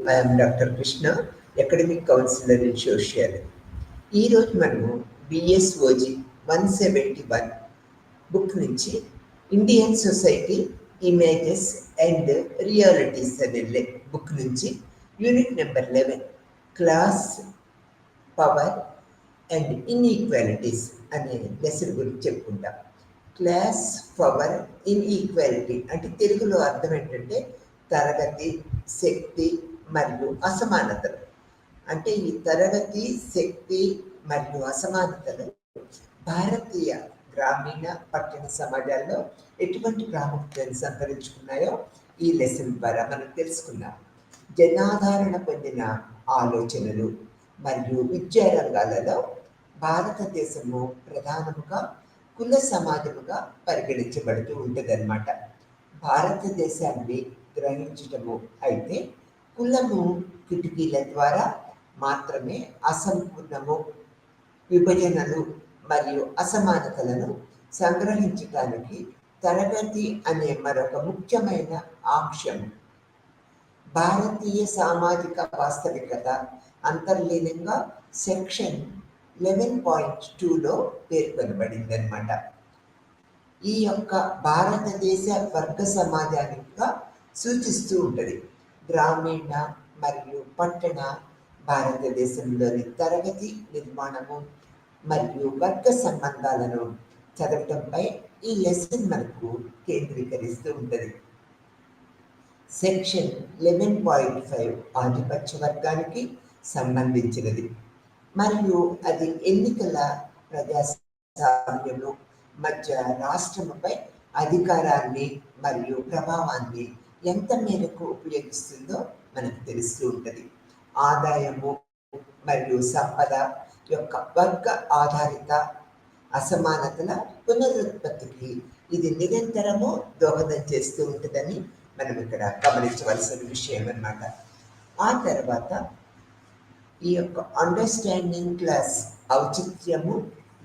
I am Dr. Krishna, Academic Counselor in Sociology. ఈరోజు మనము బిఎస్ఓజి 171 book నుంచి Indian society images and realities అనే book నుంచి unit number 11 class power and inequalities అనే lesson గురించి చెప్పుకుంటాం. క్లాస్ పవర్ ఇన్ఈక్వాలిటీ అంటే తెలుగులో అర్థం ఏంటంటే తరగతి, శక్తి మరియు అసమానతలు. అంటే ఈ తరగతి, శక్తి మరియు అసమానతలు భారతీయ గ్రామీణ పట్టణ సమాజాల్లో ఎటువంటి ప్రాముఖ్యతను సంతరించుకున్నాయో ఈ లెసన్ ద్వారా మనం తెలుసుకున్నాం. జనాదరణ పొందిన ఆలోచనలు మరియు విద్యా రంగాలలో భారతదేశము ప్రధానముగా కుల సమాజముగా పరిగణించబడుతూ ఉంటుందన్నమాట. భారతదేశాన్ని గ్రహించటము అయితే కులము కిటికీల ద్వారా మాత్రమే అసంపూర్ణము, విభజనలు మరియు అసమానతలను సంగ్రహించడానికి తరగతి అనే మరొక ముఖ్యమైన అంశం భారతీయ సామాజిక వాస్తవికత అంతర్లీనంగా సెక్షన్ 11.2లో పేర్కొనబడిందనమాట. ఈ యొక్క భారతదేశ వర్గ సమాజానిగా సూచిస్తూ ఉంటుంది. గ్రామీణ మరియు పట్టణ భారతదేశంలోని తరగతి నిర్మాణము మరియు వర్గ సంబంధాలను చదవటంపై ఈ లెసన్ మనకు కేంద్రీకరిస్తూ ఉంటుంది. సెక్షన్ 11.5 ఆధిపత్య వర్గానికి సంబంధించినది మరియు అది ఎన్నికల ప్రజాస్వామ్యము మధ్య రాష్ట్రముపై అధికారాన్ని మరియు ప్రభావాన్ని ఎంత మేరకు ఉపయోగిస్తుందో మనకు తెలుస్తూ ఉంటుంది. ఆదాయము మరియు సంపద యొక్క వర్గ ఆధారిత అసమానతల పునరుత్పత్తికి ఇది నిరంతరము దోహదం చేస్తూ ఉంటుందని మనం ఇక్కడ గమనించవలసిన విషయం అన్నమాట. ఆ తర్వాత ఈ యొక్క అండర్స్టాండింగ్ క్లాస్ ఔచిత్యము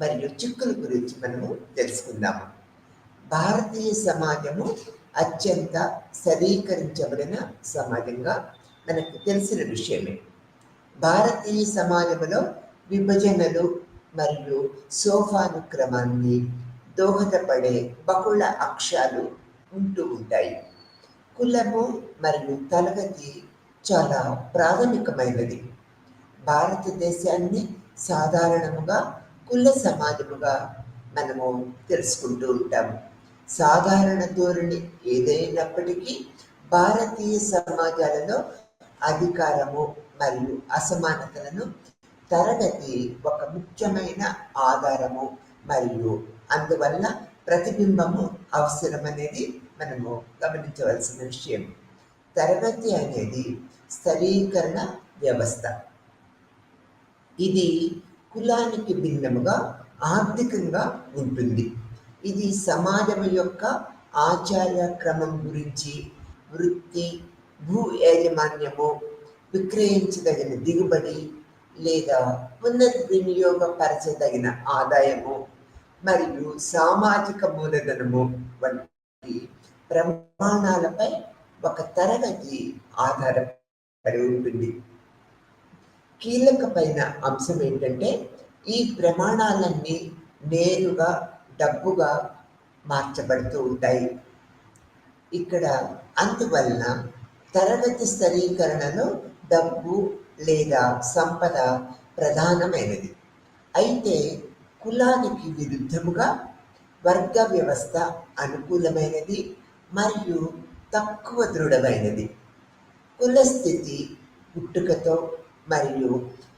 మరియు చిక్కుల గురించి మనము తెలుసుకుందాము. భారతీయ సమాజము అత్యంత స్థిరీకరించబడిన సమాజంగా మనకు తెలిసిన విషయమే. భారతీయ సమాజంలో విభజనలు మరియు సోపానుక్రమాన్ని దోహదపడే బహుళ అంశాలు ఉంటూ ఉంటాయి. కులము మరియు తరగతి చాలా ప్రాథమికమైనది. భారతదేశాన్ని సాధారణముగా కుల సమాజముగా మనము తెలుసుకుంటూ ఉంటాము. సాధారణ ధోరణి ఏదైనప్పటికీ భారతీయ సమాజాలలో అధికారము మరియు అసమానతలను తరగతి ఒక ముఖ్యమైన ఆధారము మరియు అందువల్ల ప్రతిబింబము అవసరమనేది మనము గమనించవలసిన విషయం. తరగతి అనేది స్థిరీకరణ వ్యవస్థ. ఇది కులానికి భిన్నముగా ఆర్థికంగా ఉంటుంది. ఇది సమాజం యొక్క ఆచార క్రమం గురించి, వృత్తి, భూ యాజమాన్యము, విక్రయించదగిన దిగుబడి లేదా పునర్వినియోగపరచదగిన ఆదాయము మరియు సామాజిక మూలధనము వంటి ప్రమాణాలపై ఒక తరగతి ఆధారపడి ఉంటుంది. కీలకమైన అంశం ఏంటంటే ఈ ప్రమాణాలన్నీ నేరుగా డబ్బుగా మార్చబడుతూ ఉంటాయి. ఇక్కడ అందువలన తరగతి స్థిరీకరణలో డబ్బు లేదా సంపద ప్రధానమైనది. అయితే కులానికి విరుద్ధముగా వర్గ వ్యవస్థ అనుకూలమైనది మరియు తక్కువ దృఢమైనది. కుల స్థితి పుట్టుకతో మరియు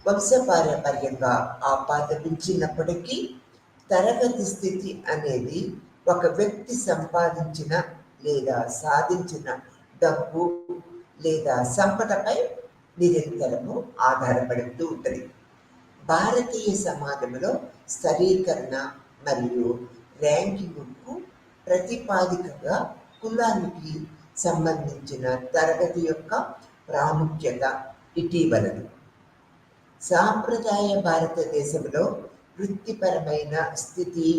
వంశపారంపర్యంగా ఆపాదించినప్పటికీ తరగతి స్థితి అనేది ఒక వ్యక్తి సంపాదించిన లేదా సాధించిన డబ్బు లేదా సంపదపై నిరంతరము ఆధారపడుతూ ఉంటుంది. భారతీయ సమాజంలో స్థిరీకరణ మరియు ర్యాంకింగ్కు ప్రతిపాదికగా కులానికి సంబంధించిన తరగతి యొక్క ప్రాముఖ్యత ఇటీవలది. సాంప్రదాయ భారతదేశంలో వృత్తిపరమైన స్థితి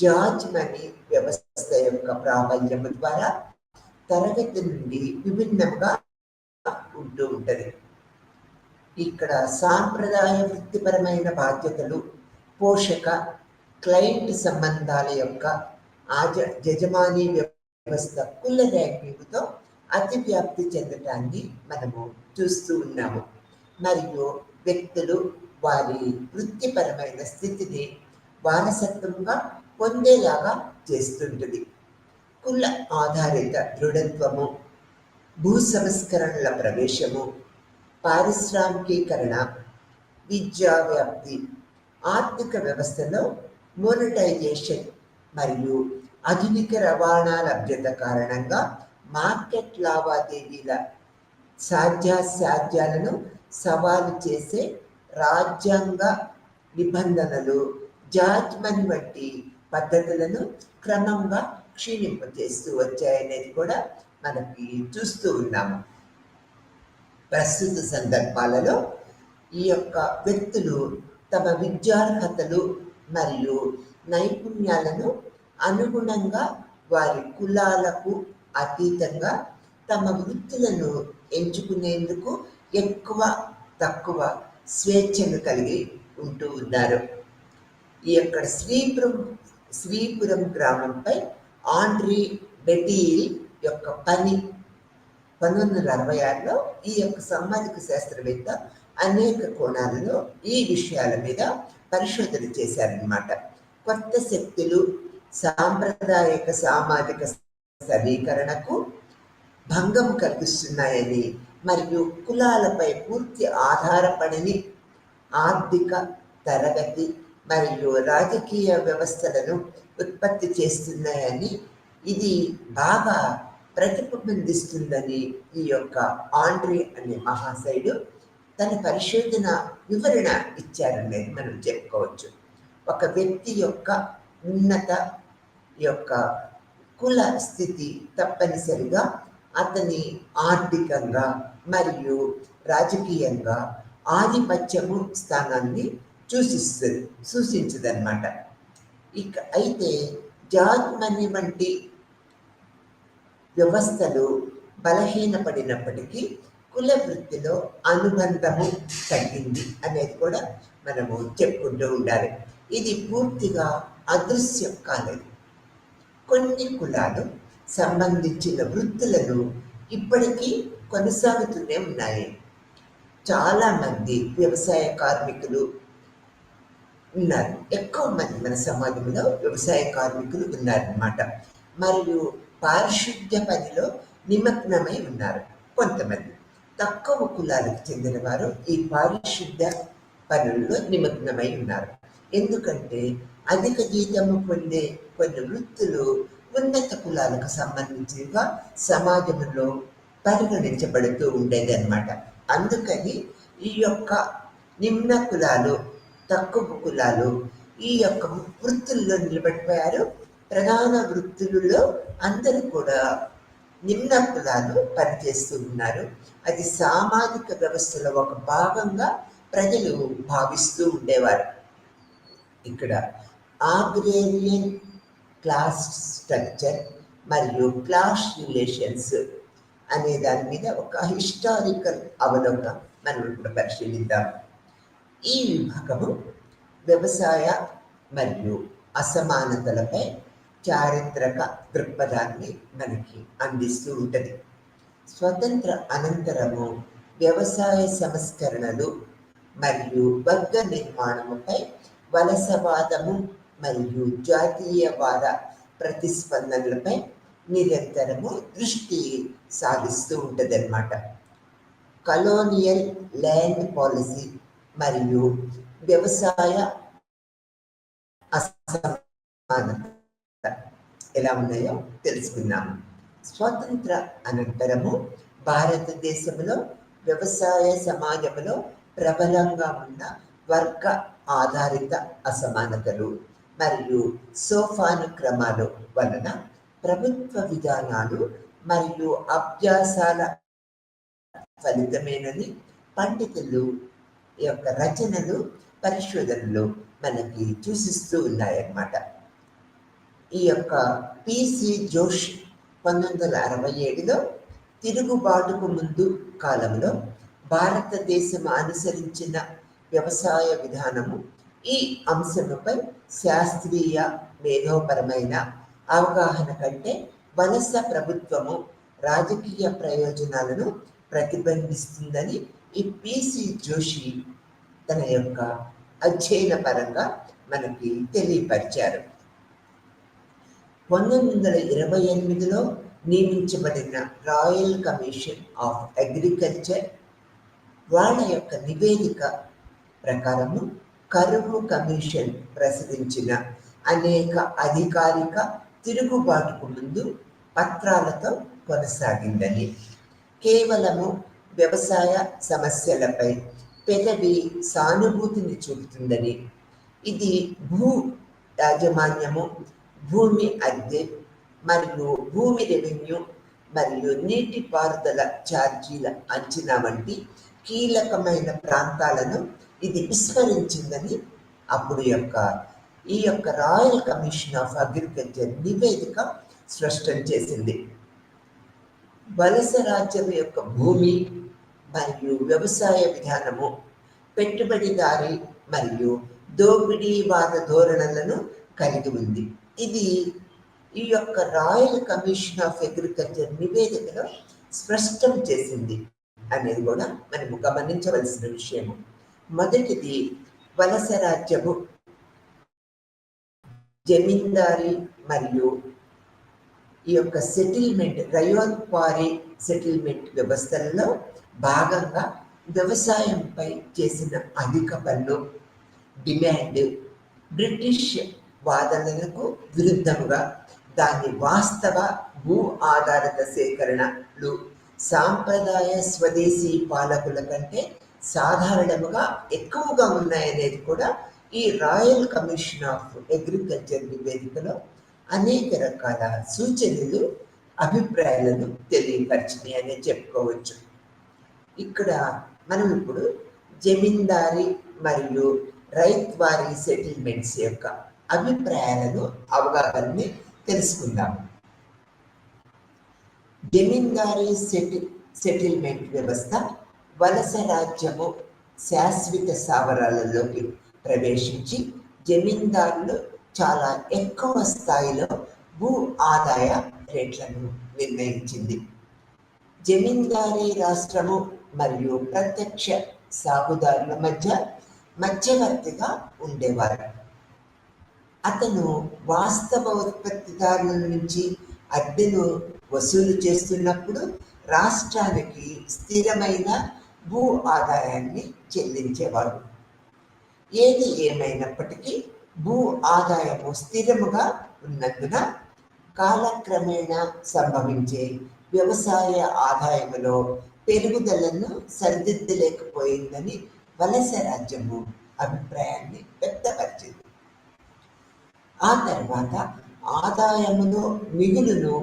జార్జ్ మనీ వ్యవస్థ యొక్క ప్రాబల్యము ద్వారా తరగతి నుండి విభిన్నంగా ఉంటుంది. ఉంటూ ఉంటుంది. ఇక్కడ సాంప్రదాయ వృత్తిపరమైన బాధ్యతలు, పోషక క్లయింట్ సంబంధాల యొక్క యజమాని వ్యవస్థ కుల ర్యాంకింగ్తో అతివ్యాప్తి చెందటాన్ని మనము చూస్తూ ఉన్నాము. మరియు వ్యక్తులు వారి వృత్తిపరమైన స్థితిని వారసత్వంగా పొందేలాగా చేస్తుంటుంది. కుల ఆధారిత దృఢత్వము, భూ సంస్కరణల ప్రవేశము, పారిశ్రామికీకరణ, విద్యా వ్యాప్తి, ఆర్థిక వ్యవస్థలో మోనటైజేషన్ మరియు ఆధునిక రవాణా లభ్యత కారణంగా మార్కెట్ లావాదేవీల సాధ్యాసాధ్యాలను సవాలు చేసే రాజ్యాంగ నిబంధనలు, జాజ్మన్ వంటి పద్ధతులను క్రమంగా క్షీణింపజేస్తూ వచ్చాయనేది కూడా మనకి చూస్తూ ఉన్నాము. ప్రస్తుత సందర్భాలలో ఈ యొక్క వ్యక్తులు తమ విద్యార్హతలు మరియు నైపుణ్యాలను అనుగుణంగా వారి కులాలకు అతీతంగా తమ వృత్తులను ఎంచుకునేందుకు ఎక్కువ తక్కువ స్వేచ్ఛను కలిగి ఉంటూ ఉన్నారు. ఈ యొక్క శ్రీపురం గ్రామంపై ఆండ్రీ బెటీల్ యొక్క పని 1966లో ఈ యొక్క సామాజిక శాస్త్రవేత్త అనేక కోణాలలో ఈ విషయాల మీద పరిశోధన చేశారన్నమాట. కొత్త శక్తులు సాంప్రదాయక సామాజిక సమీకరణకు భంగం కలిగిస్తున్నాయని మరియు కులాలపై పూర్తి ఆధారపడని ఆర్థిక తరగతి మరియు రాజకీయ వ్యవస్థలను ఉత్పత్తి చేస్తున్నాయని, ఇది బాగా ప్రతిబింబిస్తుందని ఈ యొక్క ఆండ్రీ అనే మహాశయుడు తన పరిశోధన వివరణ ఇచ్చారనేది మనం చెప్పుకోవచ్చు. ఒక వ్యక్తి యొక్క ఉన్నత యొక్క కుల స్థితి తప్పనిసరిగా అతని ఆర్థికంగా మరియు రాజకీయంగా ఆధిపత్యము స్థానాన్ని సూచించదన్నమాట. అయితే జాజ్మని వంటి వ్యవస్థలు బలహీనపడినప్పటికీ కుల వృత్తిలో అనుబంధము తగ్గింది అనేది కూడా మనము చెప్పుకుంటూ ఉండాలి. ఇది పూర్తిగా అదృశ్యం కాలేదు. కొన్ని కులాలు సంబంధించిన వృత్తులను ఇప్పటికీ కొనసాగుతూనే ఉన్నాయి. చాలామంది వ్యవసాయ కార్మికులు ఉన్నారు. ఎక్కువ మంది మన సమాజంలో వ్యవసాయ కార్మికులు ఉన్నారన్నమాట. మరియు పారిశుద్ధ్య పనిలో నిమగ్నమై ఉన్నారు. కొంతమంది తక్కువ కులాలకు చెందిన వారు ఈ పారిశుద్ధ్య పనుల్లో నిమగ్నమై ఉన్నారు. ఎందుకంటే అధిక జీతము పొందే కొన్ని వృత్తులు ఉన్నత కులాలకు సంబంధించినగా సమాజంలో పరిగణించబడుతూ ఉండేది అన్నమాట. అందుకని ఈ యొక్క నిమ్న కులాలు, తక్కువ కులాలు ఈ యొక్క వృత్తుల్లో నిలబడిపోయారు. ప్రధాన వృత్తులలో అందరూ కూడా నిమ్న కులాలు పనిచేస్తూ ఉన్నారు. అది సామాజిక వ్యవస్థలో ఒక భాగంగా ప్రజలు భావిస్తూ ఉండేవారు. ఇక్కడ ఆగ్రేరియన్ క్లాస్ స్ట్రక్చర్ మరియు క్లాస్ రిలేషన్స్ అనే దాని మీద ఒక హిస్టారికల్ అవలోకనం మనం ఇప్పుడు పరిశీలిద్దాం. ఈ విభాగము వ్యవసాయ మరియు అసమానతలపై చారిత్రక దృక్పథాన్ని మనకి అందిస్తూ ఉంటుంది. స్వతంత్ర అనంతరము వ్యవసాయ సంస్కరణలు మరియు వర్గ నిర్మాణముపై వలసవాదము మరియు జాతీయవాద ప్రతిస్పందనలపై నిరంతరము దృష్టి సాధిస్తూ ఉంటుందన్నమాట. కలోనియల్ ల్యాండ్ పాలసీ మరియు వ్యవసాయ అసమానత ఎలా ఉన్నాయో తెలుసుకున్నాము. స్వాతంత్ర అనంతరము భారతదేశంలో వ్యవసాయ సమాజంలో ప్రబలంగా ఉన్న వర్గ ఆధారిత అసమానతలు మరియు సోపానక్రమాలు వలన ప్రభుత్వ విధానాలు మరియు అభ్యాసాల ఫలితమేనని పండితులు యొక్క రచనలు, పరిశోధనలు మనకి సూచిస్తూ ఉన్నాయన్నమాట. ఈ యొక్క పిసి జోష్ 1967లో తిరుగుబాటుకు ముందు కాలంలో భారతదేశం అనుసరించిన వ్యవసాయ విధానము ఈ అంశముపై శాస్త్రీయ మేధోపరమైన అవగాహన కంటే వలస ప్రభుత్వము రాజకీయ ప్రయోజనాలను ప్రతిబింబిస్తుందని ఈ పిసి జోషి తన యొక్క అధ్యయన పరంగా మనకి తెలియపరిచారు. 1928లో నియమించబడిన రాయల్ కమిషన్ ఆఫ్ అగ్రికల్చర్ వాళ్ళ యొక్క నివేదిక ప్రకారము కరువు కమిషన్ ప్రచురించిన అనేక అధికారిక తిరుగుబాటుకు ముందు పత్రాలతో కొనసాగిందని, కేవలము వ్యవసాయ సమస్యలపై పెదవి సానుభూతిని చూపుతుందని, ఇది భూ యాజమాన్యము, భూమి అద్దె మరియు భూమి రెవెన్యూ మరియు నీటిపారుదల ఛార్జీల అంచనా వంటి కీలకమైన ప్రాంతాలను ఇది విస్మరించిందని అప్పుడు ఈ యొక్క రాయల్ కమిషన్ ఆఫ్ అగ్రికల్చర్ నివేదిక స్పష్టం చేసింది. వలస రాజ్యం యొక్క భూమి మరియు వ్యవసాయ విధానము పెట్టుబడిదారి మరియు దోపిడీవాద ధోరణులను కలిగి ఉంది. ఇది ఈ యొక్క రాయల్ కమిషన్ ఆఫ్ అగ్రికల్చర్ నివేదికలో స్పష్టం చేసింది అనేది కూడా మనము గమనించవలసిన విషయము. మొదటిది, వలస రాజ్యము జమీందారీ మరియు ఈ యొక్క సెటిల్మెంట్ రయోన్ క్వారీ సెటిల్మెంట్ వ్యవస్థలలో భాగంగా వ్యవసాయంపై చేసిన అధిక పన్ను డిమాండ్ బ్రిటిష్ వాదనలకు విరుద్ధముగా దాని వాస్తవ భూ ఆధారిత సేకరణలు సాంప్రదాయ స్వదేశీ పాలకుల కంటే సాధారణముగా ఎక్కువగా ఉన్నాయనేది కూడా ఈ రాయల్ కమిషన్ ఆఫ్ అగ్రికల్చర్ నివేదికలో అనేక రకాల సూచనలు, అభిప్రాయాలను తెలియపరిచినాయి అని చెప్పుకోవచ్చు. ఇక్కడ మనం ఇప్పుడు జమీందారీ మరియు రైత్వారీ సెటిల్మెంట్స్ యొక్క అభిప్రాయాలను, అవగాహనని తెలుసుకుందాము. జమీందారీ సెటిల్మెంట్ వ్యవస్థ వలస రాజ్యము శాశ్వత స్థావరాలలోకి ప్రవేశించి జమీందారులు చాలా ఎక్కువ స్థాయిలో భూ ఆదాయ రేట్లను నిర్ణయించింది. జమీందారీ రాష్ట్రము మరియు ప్రత్యక్ష సాగుదారుల మధ్య మధ్యవర్తిగా ఉండేవారు. అతను వాస్తవ ఉత్పత్తిదారుల నుంచి అద్దెను వసూలు చేస్తున్నప్పుడు రాష్ట్రానికి స్థిరమైన భూ ఆదాయాన్ని చెల్లించేవాడు. ఏది ఏమైనప్పటికీ భూ ఆదాయము స్థిరముగా ఉన్నందున కాలక్రమేణా సంభవించే వ్యవసాయ ఆదాయములో పెరుగుదలను సరిదిద్దలేకపోయిందని వలస రాజ్యము అభిప్రాయాన్ని వ్యక్తపరిచింది. ఆ తర్వాత ఆదాయములో మిగులును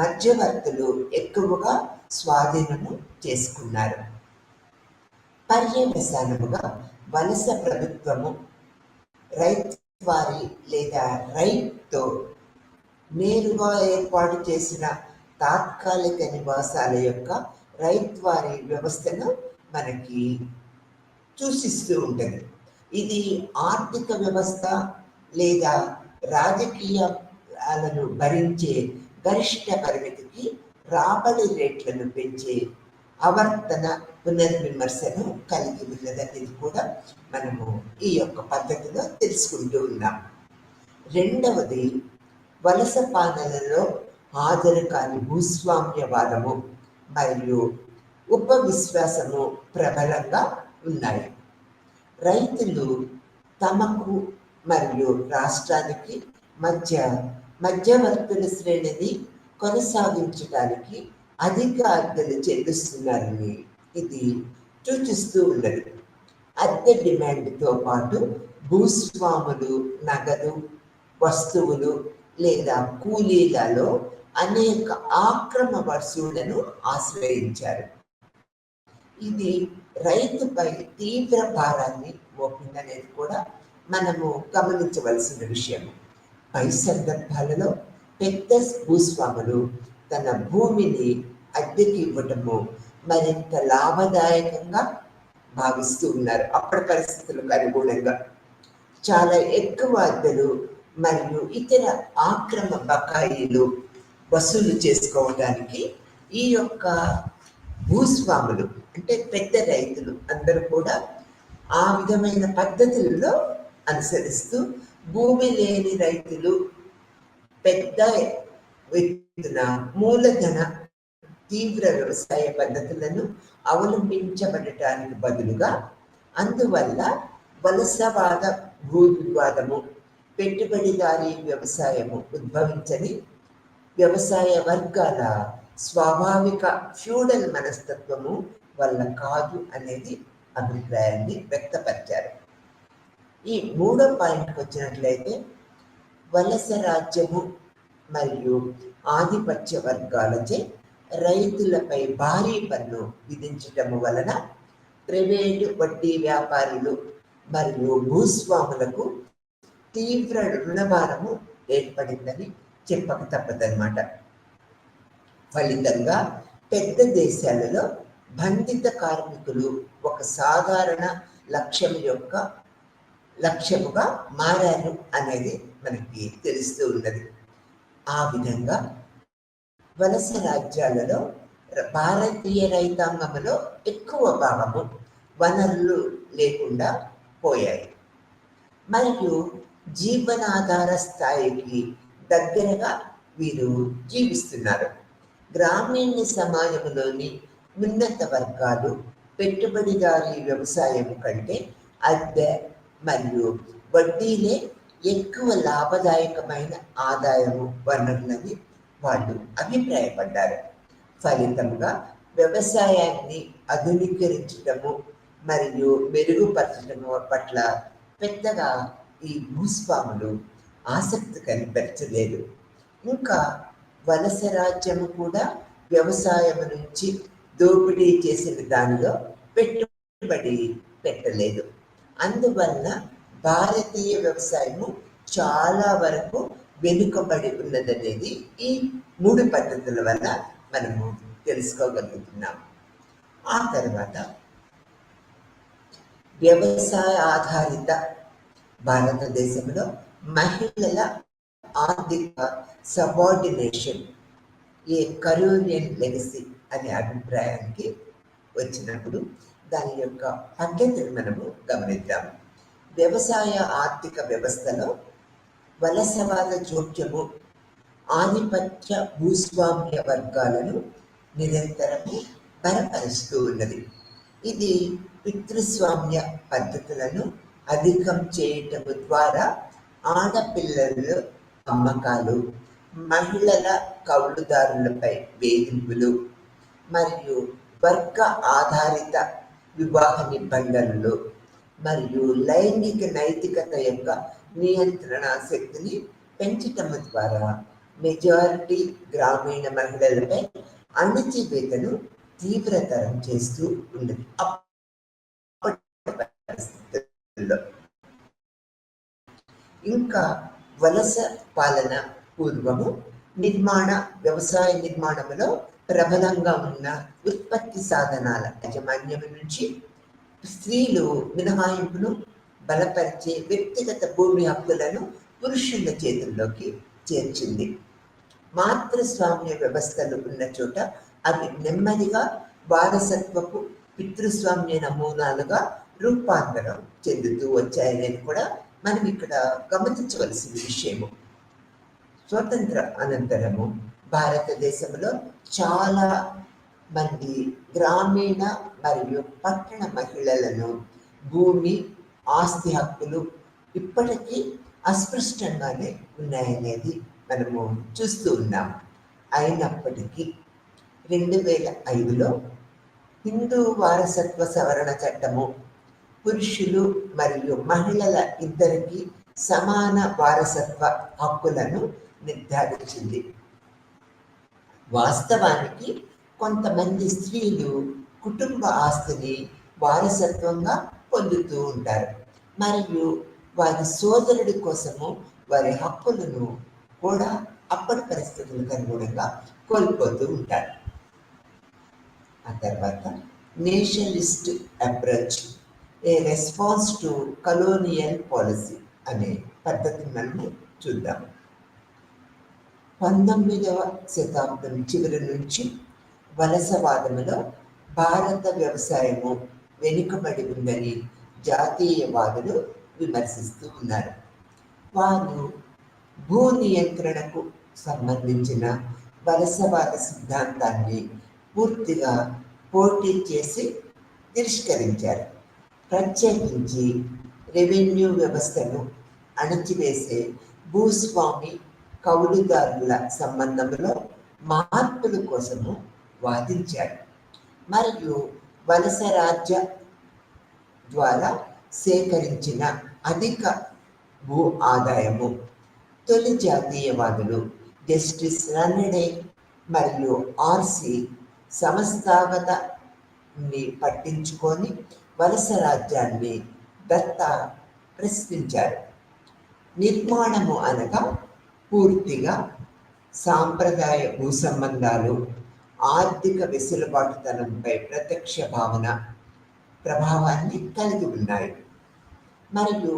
మధ్యవర్తులు ఎక్కువగా స్వాధీనము చేసుకున్నారు. పర్యవసానముగా వలస ప్రభుత్వము రైత్వారీ లేదా రైట్తో నేరుగా ఏర్పాటు చేసిన తాత్కాలిక నివాసాల యొక్క రైత్వారీ వ్యవస్థను మనకి సూచిస్తూ ఉంటుంది. ఇది ఆర్థిక వ్యవస్థ లేదా రాజకీయాలను భరించే గరిష్ట పరిమితికి రాబడి రేట్లను పెంచే ఆవర్తన పునర్విమర్శను కలిగి ఉన్నదనేది కూడా మనము ఈ యొక్క పద్ధతిలో తెలుసుకుంటూ ఉన్నాం. రెండవది, వలస పాలనలో హాజరు కాని భూస్వామ్యవాదము మరియు ఉపవిశ్వాసము ప్రబలంగా ఉన్నాయి. రైతులు తమకు మరియు రాష్ట్రానికి మధ్యవర్తుల శ్రేణిని కొనసాగించడానికి అధిక అద్దెలు చెల్లిస్తున్నారని ఇది సూచిస్తూ ఉన్నది. అద్దె డిమాండ్తో పాటు భూస్వాములు నగదు, వస్తువులు లేదా కూలీలలో అనేక ఆక్రమ వసూళ్లను ఆశ్రయించారు. ఇది రైతుపై తీవ్ర భారాన్ని మోపిందనేది కూడా మనము గమనించవలసిన విషయం. పై సందర్భాలలో పెద్ద భూస్వాములు తన భూమిని అద్దెకి ఇవ్వటము మరింత లాభదాయకంగా భావిస్తూ ఉన్నారు. అప్పటి పరిస్థితులకు అనుగుణంగా చాలా ఎక్కువ అద్దెలు మరియు ఇతర ఆక్రమ బకాయిలు వసూలు చేసుకోవడానికి ఈ యొక్క భూస్వాములు అంటే పెద్ద రైతులు అందరూ కూడా ఆ విధమైన పద్ధతులలో అనుసరిస్తూ భూమి లేని రైతులు పెద్ద ఎత్తున మూలధన తీవ్ర వ్యవసాయ పద్ధతులను అవలంబించబడటానికి బదులుగా అందువల్ల వలసవాద భూ వివాదము పెట్టుబడిదారీ వ్యవసాయము ఉద్భవించని వ్యవసాయ వర్గాల స్వాభావిక ఫ్యూడల్ మనస్తత్వము వల్ల కాదు అనేది అభిప్రాయాన్ని వ్యక్తపరిచారు. ఈ మూడో పాయింట్కి వచ్చినట్లయితే వలస రాజ్యము మరియు ఆధిపత్య వర్గాలచే రైతులపై భారీ పన్ను విధించటం వలన ప్రైవేటు వడ్డీ వ్యాపారులు మరియు భూస్వాములకు తీవ్ర రుణభారము ఏర్పడిందని చెప్పక తప్పదన్నమాట. ఫలితంగా పెద్ద దేశాలలో బంధిత కార్మికులు ఒక సాధారణ లక్ష్యముగా మారారు అనేది మనకి తెలుస్తూ ఉన్నది. ఆ విధంగా వలస రాజ్యాలలో భారతీయ రైతాంగంలో ఎక్కువ భాగము వనరులు లేకుండా పోయాయి మరియు జీవనాధార స్థాయికి దగ్గరగా వీరు జీవిస్తున్నారు. గ్రామీణ సమాజంలోని ఉన్నత వర్గాలు పెట్టుబడిదారీ వ్యవసాయం కంటే అద్దె మరియు వడ్డీలే ఎక్కువ లాభదాయకమైన ఆదాయము వనరులని వాళ్ళు అభిప్రాయపడ్డారు. ఫలితంగా వ్యవసాయాన్ని ఆధునీకరించడము మరియు మెరుగుపరచడము పట్ల పెద్దగా ఈ భూస్వాములు ఆసక్తి కనపరచలేదు. ఇంకా వలస రాజ్యము కూడా వ్యవసాయం నుంచి దోపిడీ చేసిన దానిలో పెట్టుబడి పెట్టలేదు. అందువల్ల భారతీయ వ్యవసాయము చాలా వరకు వెనుకబడి ఉన్నదనేది ఈ మూడు పద్ధతుల వల్ల మనము తెలుసుకోగలుగుతున్నాం. ఆ తర్వాత వ్యవసాయ ఆధారిత భారతదేశంలో మహిళల ఆర్థిక సబార్డినేషన్ ఏ కరోనియన్ లెగసీ అనే అభిప్రాయానికి వచ్చినప్పుడు దాని యొక్క పద్ధతిని మనము గమనిద్దాము. వ్యవసాయ ఆర్థిక వ్యవస్థలో వలసవాద జోక్యము ఆధిపత్య భూస్వామ్య వర్గాలను నిరంతరము బలపరుస్తూ ఉన్నది. ఇది పితృస్వామ్య పద్ధతులను అధికం చేయటం ద్వారా ఆడపిల్లల అమ్మకాలు, మహిళల కౌలుదారులపై వేధింపులు మరియు వర్గ ఆధారిత వివాహ నిబంధనలు మరియు లైంగిక నైతికత యొక్క నియంత్రణ శక్తిని పెంచటం ద్వారా మెజారిటీ గ్రామీణ మహిళలపై అణచివేతను తీవ్రతరం చేస్తూ ఉన్నది. ఇంకా వలస పాలన పూర్వము వ్యవసాయ నిర్మాణంలో ప్రబలంగా ఉన్న ఉత్పత్తి సాధనాల యాజమాన్యం నుంచి స్త్రీలు మినహాయింపును బలపరిచే వ్యక్తిగత భూమి హక్కులను పురుషుల చేతుల్లోకి చేర్చింది. మాతృస్వామ్య వ్యవస్థలు ఉన్న చోట అవి నెమ్మదిగా వారసత్వపు పితృస్వామ్య నమూనాలుగా రూపాంతరం చెందుతూ వచ్చాయనేది కూడా మనం ఇక్కడ గమనించవలసిన విషయము. స్వతంత్ర అనంతరము భారతదేశంలో చాలా మంది గ్రామీణ మరియు పట్టణ మహిళలను భూమి ఆస్తి హక్కులు ఇప్పటికీ అస్పృష్టంగానే ఉన్నాయనేది మనము చూస్తూ ఉన్నాం. అయినప్పటికీ 2005లో హిందూ వారసత్వ సవరణ చట్టము పురుషులు మరియు మహిళల ఇద్దరికి సమాన వారసత్వ హక్కులను నిర్ధారించింది. వాస్తవానికి కొంతమంది స్త్రీలు కుటుంబ ఆస్తిని వారసత్వంగా పొందుతూ ఉంటారు మరియు వారి సోదరుడి కోసము వారి హక్కులను కూడా అప్పటి పరిస్థితులకు అనుగుణంగా కోల్పోతూ ఉంటారు. ఆ తర్వాత Nationalist approach, A response to colonial policy అనే పద్ధతిని మనము చూద్దాం. 19వ శతాబ్దం చివరి నుంచి వలసవాదములో భారత వ్యవసాయము వెనుకబడి ఉందని జాతీయవాదులు విమర్శిస్తూ ఉన్నారు. వారు భూ నియంత్రణకు సంబంధించిన వలసవాద సిద్ధాంతాన్ని పూర్తిగా పోటీ చేసి తిరస్కరించారు. ప్రత్యేకించి రెవెన్యూ వ్యవస్థను అణచివేసే భూస్వామి కౌలుదారుల సంబంధంలో మార్పుల కోసము వాదించారు. మరియు వలస రాజ్య ద్వారా సేకరించిన అధిక భూ ఆదాయము తొలి జాతీయవాదులు జస్టిస్ రన్నడే మరియు ఆర్సి సంస్థాగతని పట్టించుకొని వలస రాజ్యాన్ని దత్తా ప్రశ్నించారు. నిర్మాణము అనగా పూర్తిగా సాంప్రదాయ భూ సంబంధాలు ఆర్థిక వెసులుబాటుతనంపై ప్రత్యక్ష భావన ప్రభావాన్ని కలిగి ఉన్నాయి. మరియు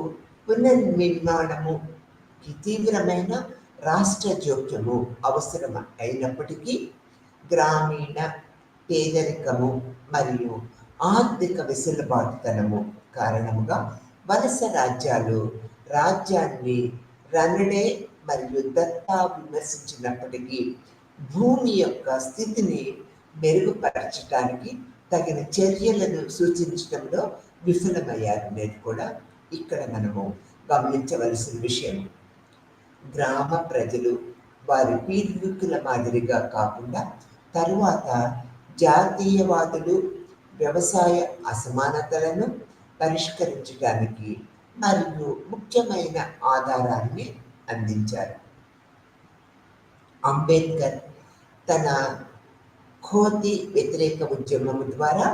పునర్నిర్మాణముకి తీవ్రమైన రాష్ట్ర జోక్యము అవసరం అయినప్పటికీ గ్రామీణ పేదరికము మరియు ఆర్థిక వెసులుబాటుతనము కారణముగా వలస రాజ్యాలు రాజ్యాన్ని రన్నడే మరియు దత్తా విమర్శించినప్పటికీ భూమి యొక్క స్థితిని మెరుగుపరచడానికి తగిన చర్యలను సూచించడంలో విఫలమయ్యారు అనేది కూడా ఇక్కడ మనము గమనించవలసిన విషయం. గ్రామ ప్రజలు వారి పూర్వీకుల మాదిరిగా కాకుండా తరువాత జాతీయవాదులు వ్యవసాయ అసమానతలను పరిష్కరించడానికి మరియు ముఖ్యమైన ఆధారాన్ని అందించారు. అంబేద్కర్ తన ఖోతీ వ్యతిరేక ఉద్యమం ద్వారా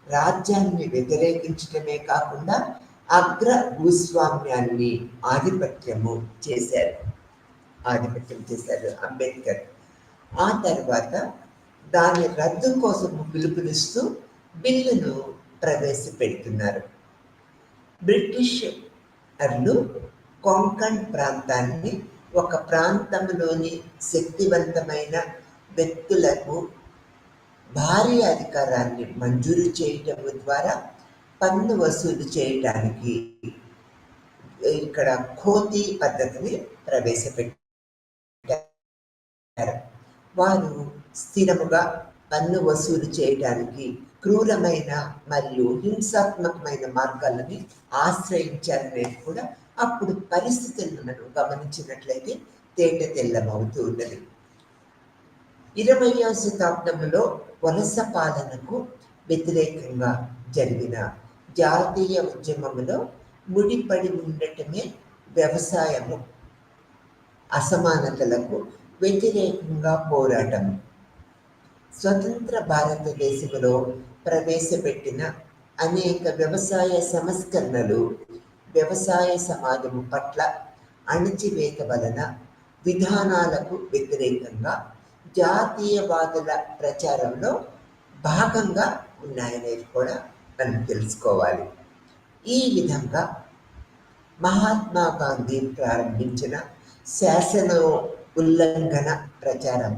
రాజ్యాన్ని వ్యతిరేకించడమే కాకుండా అగ్ర భూస్వామ్యాన్ని ఆధిపత్యం చేశారు అంబేద్కర్. ఆ తర్వాత దాని రద్దు కోసం పిలుపునిస్తూ బిల్లును ప్రవేశపెడుతున్నారు. బ్రిటిష్ కొంకణ్ ప్రాంతాన్ని ఒక ప్రాంతంలోని శక్తివంతమైన వ్యక్తులకు భారీ అధికారాన్ని మంజూరు చేయటం ద్వారా పన్ను వసూలు చేయటానికి ఇక్కడ ఖోతీ పద్ధతిని ప్రవేశపెట్టారు. వారు స్థిరముగా పన్ను వసూలు చేయడానికి క్రూరమైన మరియు హింసాత్మకమైన మార్గాలని ఆశ్రయించారనేది కూడా అప్పుడు పరిస్థితులను మనం గమనించినట్లయితే తేట తెల్లమవుతూ ఉన్నది. 20వ శతాబ్దంలో వలస పాలనకు వ్యతిరేకంగా జరిగిన జాతీయ ఉద్యమంలో ముడిపడి ఉండటమే వ్యవసాయము అసమానతలకు వ్యతిరేకంగా పోరాటం. స్వతంత్ర భారతదేశంలో ప్రవేశపెట్టిన అనేక వ్యవసాయ సంస్కరణలు వ్యవసాయ సమాజము పట్ల అణచివేత వలన విధానాలకు వ్యతిరేకంగా జాతీయవాదుల ప్రచారంలో భాగంగా ఉన్నాయనేది కూడా మనం తెలుసుకోవాలి. ఈ విధంగా మహాత్మా గాంధీ ప్రారంభించిన శాసన ఉల్లంఘన ప్రచారం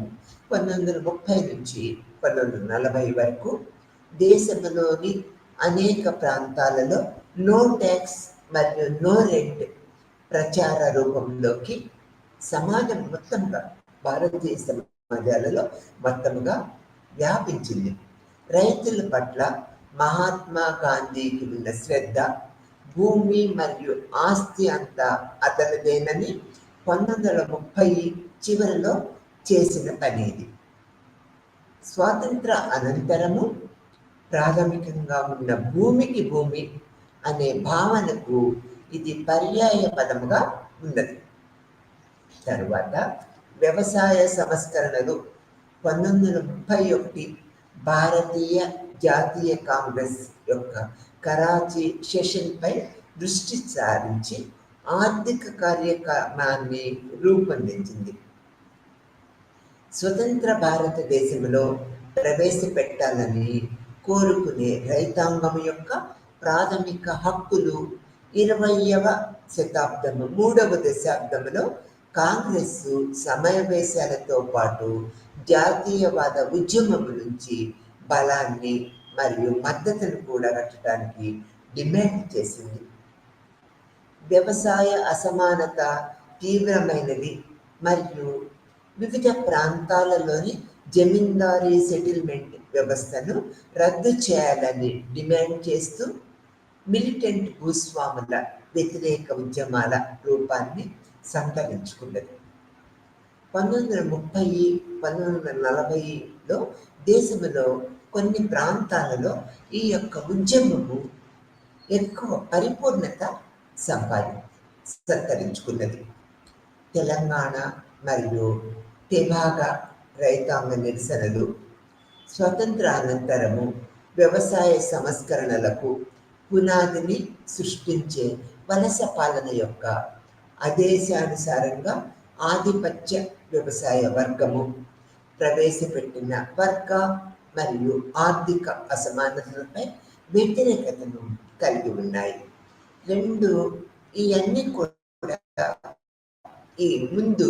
1930 నుంచి 1940 వరకు దేశంలోని అనేక ప్రాంతాలలో నో ట్యాక్స్ మరియు నో రెంట్ ప్రచార రూపంలోకి సమాజం మొత్తంగా భారతీయ సమాజాలలో మొత్తంగా వ్యాపించింది. రైతుల పట్ల మహాత్మా గాంధీకి ఉన్న శ్రద్ధ, భూమి మరియు ఆస్తి అంతా అతనిదేనని 1930 చివరిలో చేసిన పని ఇది. స్వాతంత్ర అనంతరము ప్రాథమికంగా ఉన్న భూమికి భూమి అనే భావనకు ఇది పర్యాయ పదముగా ఉన్నది. తరువాత వ్యవసాయ సంస్కరణలు 1931 భారతీయ జాతీయ కాంగ్రెస్ యొక్క కరాచీ సెషన్పై దృష్టి సారించి ఆర్థిక కార్యక్రమాన్ని రూపొందించింది. స్వతంత్ర భారతదేశంలో ప్రవేశపెట్టాలని కోరుకునే రైతాంగం యొక్క ప్రాథమిక హక్కులు 20వ శతాబ్దము 3వ దశాబ్దంలో కాంగ్రెస్ సమావేశాలతో పాటు జాతీయవాద ఉద్యమం నుంచి బలాన్ని మరియు మద్దతును కూడా కట్టడానికి డిమాండ్ చేసింది. వ్యవసాయ అసమానత తీవ్రమైనది మరియు వివిధ ప్రాంతాలలోని జమీందారీ సెటిల్మెంట్ వ్యవస్థను రద్దు చేయాలని డిమాండ్ చేస్తూ మిలిటెంట్ భూస్వాముల వ్యతిరేక ఉద్యమాల రూపాన్ని సంతరించుకున్నది. 1930, 1940లో దేశంలో కొన్ని ప్రాంతాలలో ఈ యొక్క ఉద్యమము ఎక్కువ పరిపూర్ణత సంతరించుకున్నది. తెలంగాణ మరియు తెలంగాణ రైతాంగ నిరసనలు స్వతంత్రానంతరము వ్యవసాయ సంస్కరణలకు పునాదిని సృష్టించే వలస పాలన యొక్క ఆదేశానుసారంగా ఆధిపత్య వ్యవసాయ వర్గము ప్రవేశపెట్టిన వర్గ మరియు ఆర్థిక అసమానతలపై వ్యతిరేకతను కలిగి ఉన్నాయి. ఇవన్నీ కూడా ముందు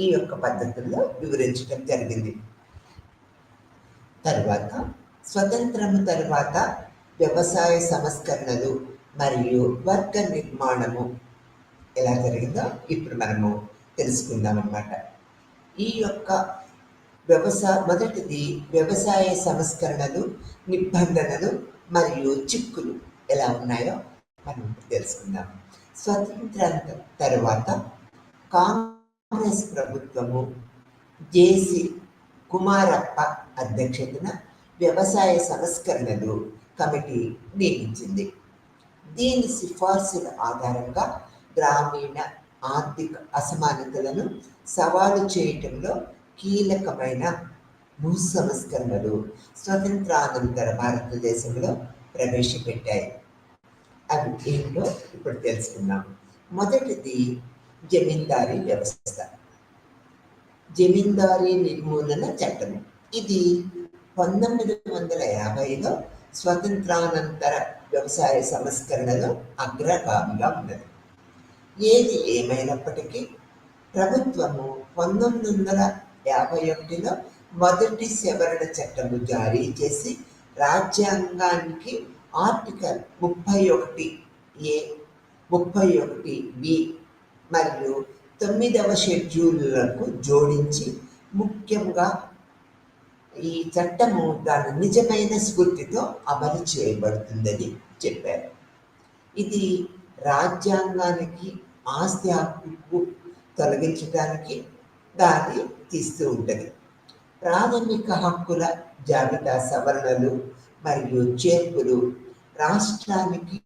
ఈ యొక్క పద్ధతుల్లో వివరించడం జరిగింది. తర్వాత స్వతంత్రము తర్వాత వ్యవసాయ సంస్కరణలు మరియు వర్గ నిర్మాణము ఎలా జరిగిందో ఇప్పుడు మనము తెలుసుకుందాం అన్నమాట. ఈ యొక్క మొదటిది వ్యవసాయ సంస్కరణలు, నిబంధనలు మరియు చిక్కులు ఎలా ఉన్నాయో మనం తెలుసుకుందాం. స్వతంత్రాంతరం తర్వాత కాంగ్రెస్ ప్రభుత్వము జేసి కుమారప్ప అధ్యక్షతన వ్యవసాయ సంస్కరణలు కమిటీ నియమించింది. దీని సిఫార్సుల ఆధారంగా గ్రామీణ ఆర్థిక అసమానతలను సవాలు చేయటంలో కీలకమైన భూ సంస్కరణలు స్వతంత్రానంతర భారతదేశంలో ప్రవేశపెట్టాయి. అవి ఏంటో ఇప్పుడు తెలుసుకుందాం. మొదటిది జమీందారీ వ్యవస్థ, జమీందారీ నిర్మూలన చట్టం. ఇది 1950లో స్వతంత్రానంతర వ్యవసాయ సంస్కరణలో అగ్రగామిగా ఉన్నది. ఏది ఏమైనప్పటికీ ప్రభుత్వము 1951లో మొదటి సవరణ చట్టము జారీ చేసి రాజ్యాంగానికి ఆర్టికల్ 31A, 31B మరియు 9వ షెడ్యూళ్లకు జోడించి ముఖ్యంగా ఈ చట్టము దాని నిజమైన స్ఫూర్తితో అమలు చేయబడుతుందని చెప్పారు. ఇది రాజ్యాంగానికి ఆస్తి హక్కు తొలగించడానికి దాన్ని తీస్తూ ఉంటుంది. ప్రాథమిక హక్కుల జాబితా సవరణలు మరియు చేర్పులు రాష్ట్రానికి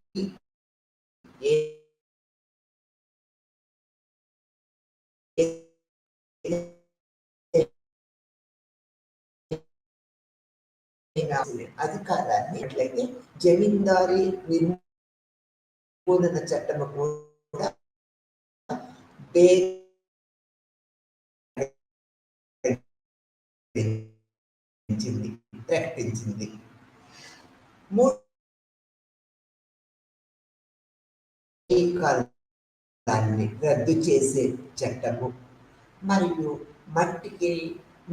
అధికారాన్ని ఎట్లయితే జమీందారీ నిర్మూలన చట్టము కూడా ప్రకటించింది. కాలాన్ని రద్దు చేసే చట్టము మరియు మట్టికి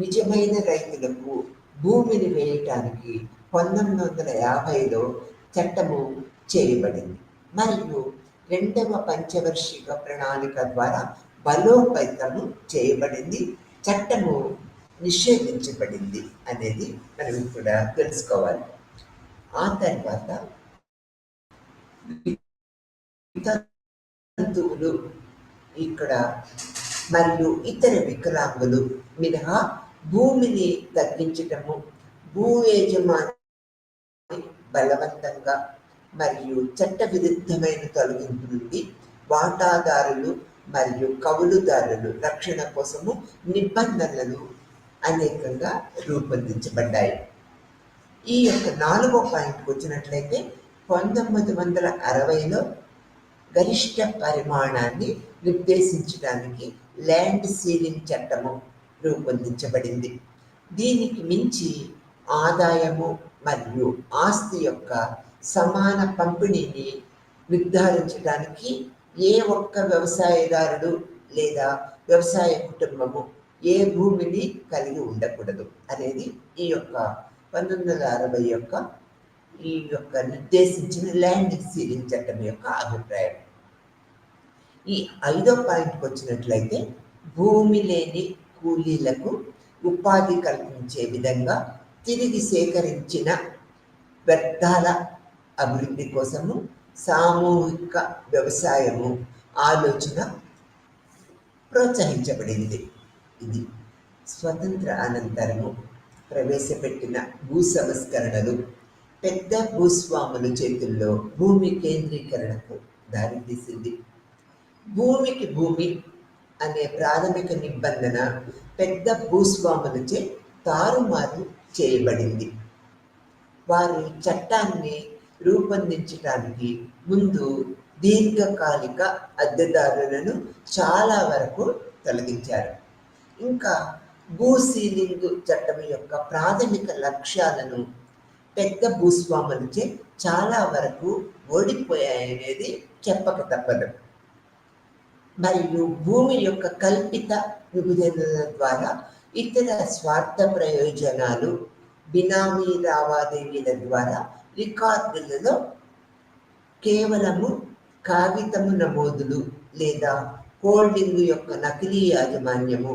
నిజమైన రైతులకు భూమిని వేయటానికి 1950లో చట్టము చేయబడింది. మరియు 2వ పంచవార్షిక ప్రణాళిక ద్వారా బలోపేతము చేయబడింది. చట్టము నిషేధించబడింది అనేది మనం కూడా తెలుసుకోవాలి. ఆ తర్వాత జంతువులు ఇక్కడ మరియు ఇతర వికలాంగులు మినహా భూమిని తగ్గించటము, భూ యజమాని బలవంతంగా మరియు చట్ట విరుద్ధమైన తొలగింపు నుండి వాటాదారులు మరియు కౌలుదారులు రక్షణ కోసము నిబంధనలు అనేకంగా రూపొందించబడ్డాయి. ఈ యొక్క 4వ పాయింట్కి వచ్చినట్లయితే 1960లో గరిష్ట పరిమాణాన్ని నిర్దేశించడానికి ల్యాండ్ సీలింగ్ చట్టము రూపొందించబడింది. దీనికి మించి ఆదాయము మరియు ఆస్తి యొక్క సమాన పంపిణీని నిర్ధారించడానికి ఏ ఒక్క వ్యవసాయదారుడు లేదా వ్యవసాయ కుటుంబము ఏ భూమిని కలిగి ఉండకూడదు అనేది ఈ యొక్క 1960 యొక్క ఈ యొక్క నిర్దేశించిన ల్యాండ్ సీలింగ్ చట్టం యొక్క అభిప్రాయం. ఈ 5వ పాయింట్కి వచ్చినట్లయితే భూమి లేని కూలీలకు ఉపాధి కల్పించే విధంగా తిరిగి సేకరించిన వ్యర్థాల అభివృద్ధి కోసము సామూహిక వ్యవసాయము ఆలోచన ప్రోత్సహించబడింది. ఇది స్వతంత్ర అనంతరము ప్రవేశపెట్టిన భూ సంస్కరణలు పెద్ద భూస్వాముల చేతుల్లో భూమి కేంద్రీకరణకు దారితీసింది. భూమికి భూమి అనే ప్రాథమిక నిబంధన పెద్ద భూస్వాములచే తారుమారు చేయబడింది. వారి చట్టాన్ని రూపొందించడానికి ముందు దీర్ఘకాలిక అద్దెదారులను చాలా వరకు తొలగించారు. ఇంకా భూ సీలింగ్ చట్టం యొక్క ప్రాథమిక లక్ష్యాలను పెద్ద భూస్వాములచే చాలా వరకు ఓడిపోయాయనేది చెప్పక తప్పదు. మరియు భూమి యొక్క కల్పిత విభజనల ద్వారా ఇతర స్వార్థ ప్రయోజనాలు బినామీ లావాదేవీల ద్వారా రికార్డులలో కేవలము కాగితము నమోదులు లేదా హోల్డింగ్ యొక్క నకిలీ యాజమాన్యము,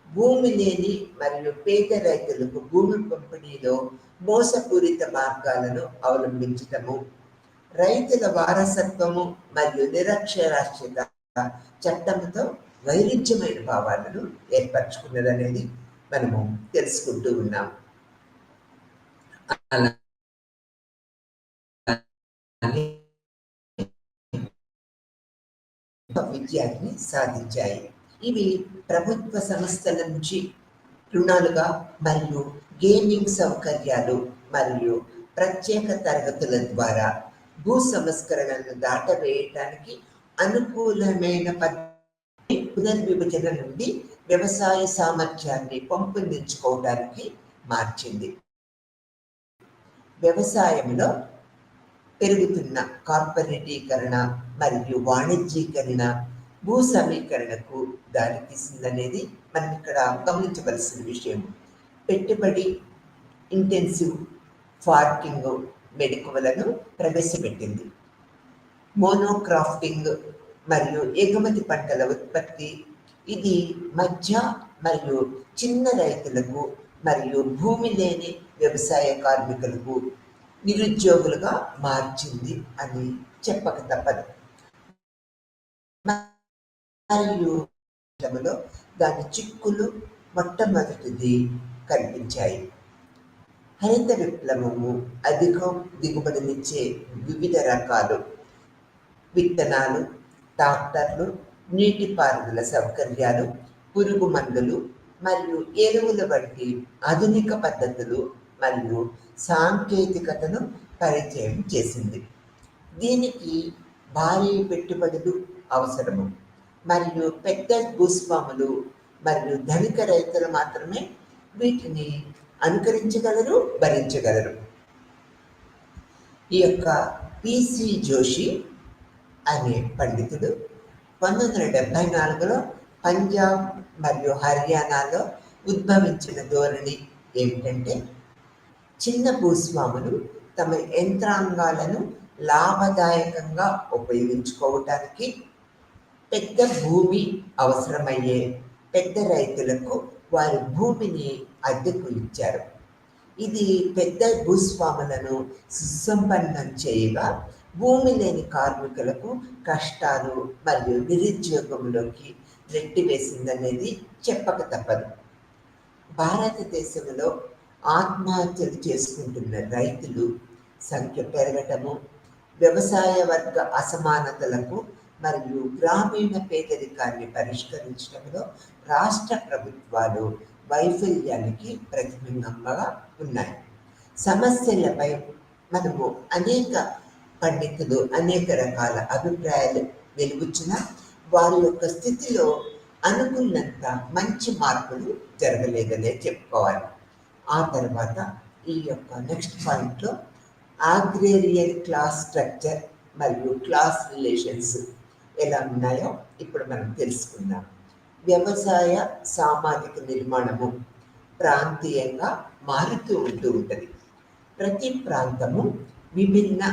భూమి లేని మరియు పేద రైతులకు భూమి పంపిణీలో మోసపూరిత మార్గాలను అవలంబించటము, రైతుల వారసత్వము మరియు నిరక్షరాస్యత చట్టంతో వైరుధ్యమైన భావాలను ఏర్పరచుకున్నదనేది మనము తెలుసుకుంటూ ఉన్నాం. విజయాన్ని సాధించాయి. ఇవి ప్రభుత్వ సంస్థల నుంచి రుణాలుగా మరియు గేమింగ్ సౌకర్యాలు మరియు ప్రత్యేక తరగతుల ద్వారా భూ సంస్కరణలను దాటవేయటానికి అనుకూలమైన పునర్విభజన నుండి వ్యవసాయ సామర్థ్యాన్ని పెంపొందించుకోవడానికి మార్చింది. వ్యవసాయంలో పెరుగుతున్న కార్పొరేటీకరణ మరియు వాణిజ్యీకరణ భూ సమీకరణకు దారితీసిందనేది మనం ఇక్కడ గమనించవలసిన విషయం. పెట్టుబడి ఇంటెన్సివ్ ఫార్మింగ్ మెలకువలను ప్రవేశపెట్టింది. మోనోక్రాఫ్టింగ్ మరియు ఎగుమతి పంటల ఉత్పత్తి ఇది మధ్య మరియు చిన్న రైతులకు మరియు భూమి లేని వ్యవసాయ కార్మికులకు నిరుద్యోగులుగా మార్చింది అని చెప్పక తప్పదు. మరియు దాని చిక్కులు మొట్టమొదటిది కనిపించాయి. హరిత విప్లవము అధిక దిగుబడినిచ్చే వివిధ రకాలు విత్తనాలు, ట్రాక్టర్లు, నీటిపారుదల సౌకర్యాలు, పురుగు మందులు మరియు ఎరువుల వంటి ఆధునిక పద్ధతులు మరియు సాంకేతికతను పరిచయం చేసింది. దీనికి భారీ పెట్టుబడులు అవసరము మరియు పెద్ద భూస్వాములు మరియు ధనిక రైతులు మాత్రమే వీటిని అనుకరించగలరు, భరించగలరు. ఈ యొక్క పిసి జోషి అనే పండితుడు 1974లో పంజాబ్ మరియు హర్యానాలో ఉద్భవించిన ధోరణి ఏమిటంటే, చిన్న భూస్వాములు తమ యంత్రాంగాలను లాభదాయకంగా ఉపయోగించుకోవటానికి పెద్ద భూమి అవసరమయ్యే పెద్ద రైతులకు వారి భూమిని అద్దెకు ఇచ్చారు. ఇది పెద్ద భూస్వాములను సుసంపన్నం చేయగా భూమి లేని కార్మికులకు కష్టాలు మరియు నిరుద్యోగంలోకి నెట్టివేసిందనేది చెప్పక తప్పదు. భారతదేశంలో ఆత్మహత్యలు చేసుకుంటున్న రైతులు సంఖ్య పెరగటము, వ్యవసాయ వర్గ అసమానతలకు మరియు గ్రామీణ పేదరికాన్ని పరిష్కరించడంలో రాష్ట్ర ప్రభుత్వాలు వైఫల్యానికి ప్రతిబింబంగా ఉన్నాయి. సమస్యలపై మనము అనేక పండితులు అనేక రకాల అభిప్రాయాలు వెలుగుచ్చిన వారి యొక్క స్థితిలో అనుకున్నంత మంచి మార్పులు జరగలేదనే చెప్పుకోవాలి. ఆ తర్వాత ఈ యొక్క నెక్స్ట్ పాయింట్‌లో అగ్రేరియన్ క్లాస్ స్ట్రక్చర్ మరియు క్లాస్ రిలేషన్స్ ఎలా ఉన్నాయో ఇప్పుడు మనం తెలుసుకుందాం. వ్యవసాయ సామాజిక నిర్మాణము ప్రాంతీయంగా మారుతూ ఉంటది. ప్రతి ప్రాంతము విభిన్న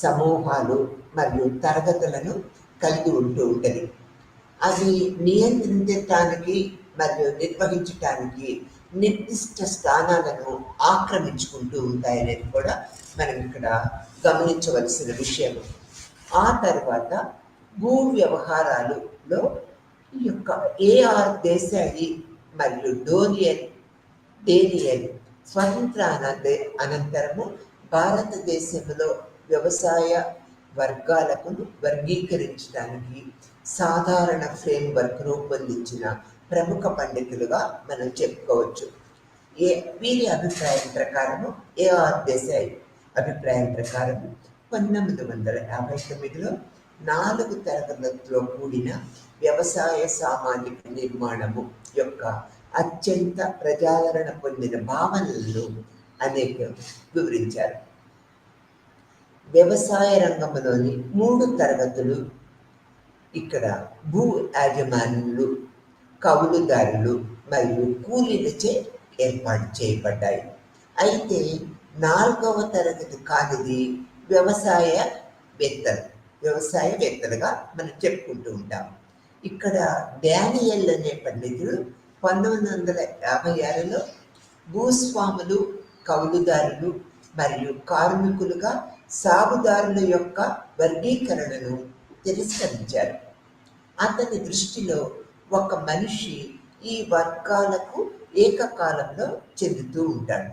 సమూహాలు మరియు తరగతులను కలిగి ఉంటది. అవి నియంత్రించటానికి మరియు నిర్వహించటానికి నిర్దిష్ట స్థానాలను ఆక్రమించుకుంటూ ఉంటాయనేది కూడా మనం ఇక్కడ గమనించవలసిన విషయం. ఆ తర్వాత భూ వ్యవహారాలలో ఈ యొక్క ఏఆర్ దేశాయి మరియు డేనియల్ స్వతంత్ర అనంతరము భారతదేశంలో వ్యవసాయ వర్గాలకు వర్గీకరించడానికి సాధారణ ఫ్రేమ్వర్క్ రూపొందించిన ప్రముఖ పండితులుగా మనం చెప్పుకోవచ్చు. వీరి అభిప్రాయం ప్రకారము ఏఆర్ దేశాయ్ అభిప్రాయం ప్రకారం 1959లో 4 తరగతులతో కూడిన వ్యవసాయ సామాజిక నిర్మాణము యొక్క అత్యంత ప్రజాదరణ పొందిన భావనలను అనేక వివరించారు. వ్యవసాయ రంగంలోని 3 తరగతులు ఇక్కడ భూ యాజమానులు, కౌలుదారులు మరియు కూలీలచే ఏర్పాటు చేయబడ్డాయి. అయితే 4వ తరగతి కానిది వ్యవసాయవేత్తలుగా మనం చెప్పుకుంటూ ఉంటాం. ఇక్కడ డానియల్ అనే పండితుడు 1956లో భూస్వాములు, కౌలుదారులు మరియు కార్మికులుగా సాగుదారుల యొక్క వర్గీకరణను తిరస్కరించారు. అతని దృష్టిలో ఒక మనిషి ఈ వర్గాలకు ఏకకాలంలో చెందుతూ ఉంటాడు.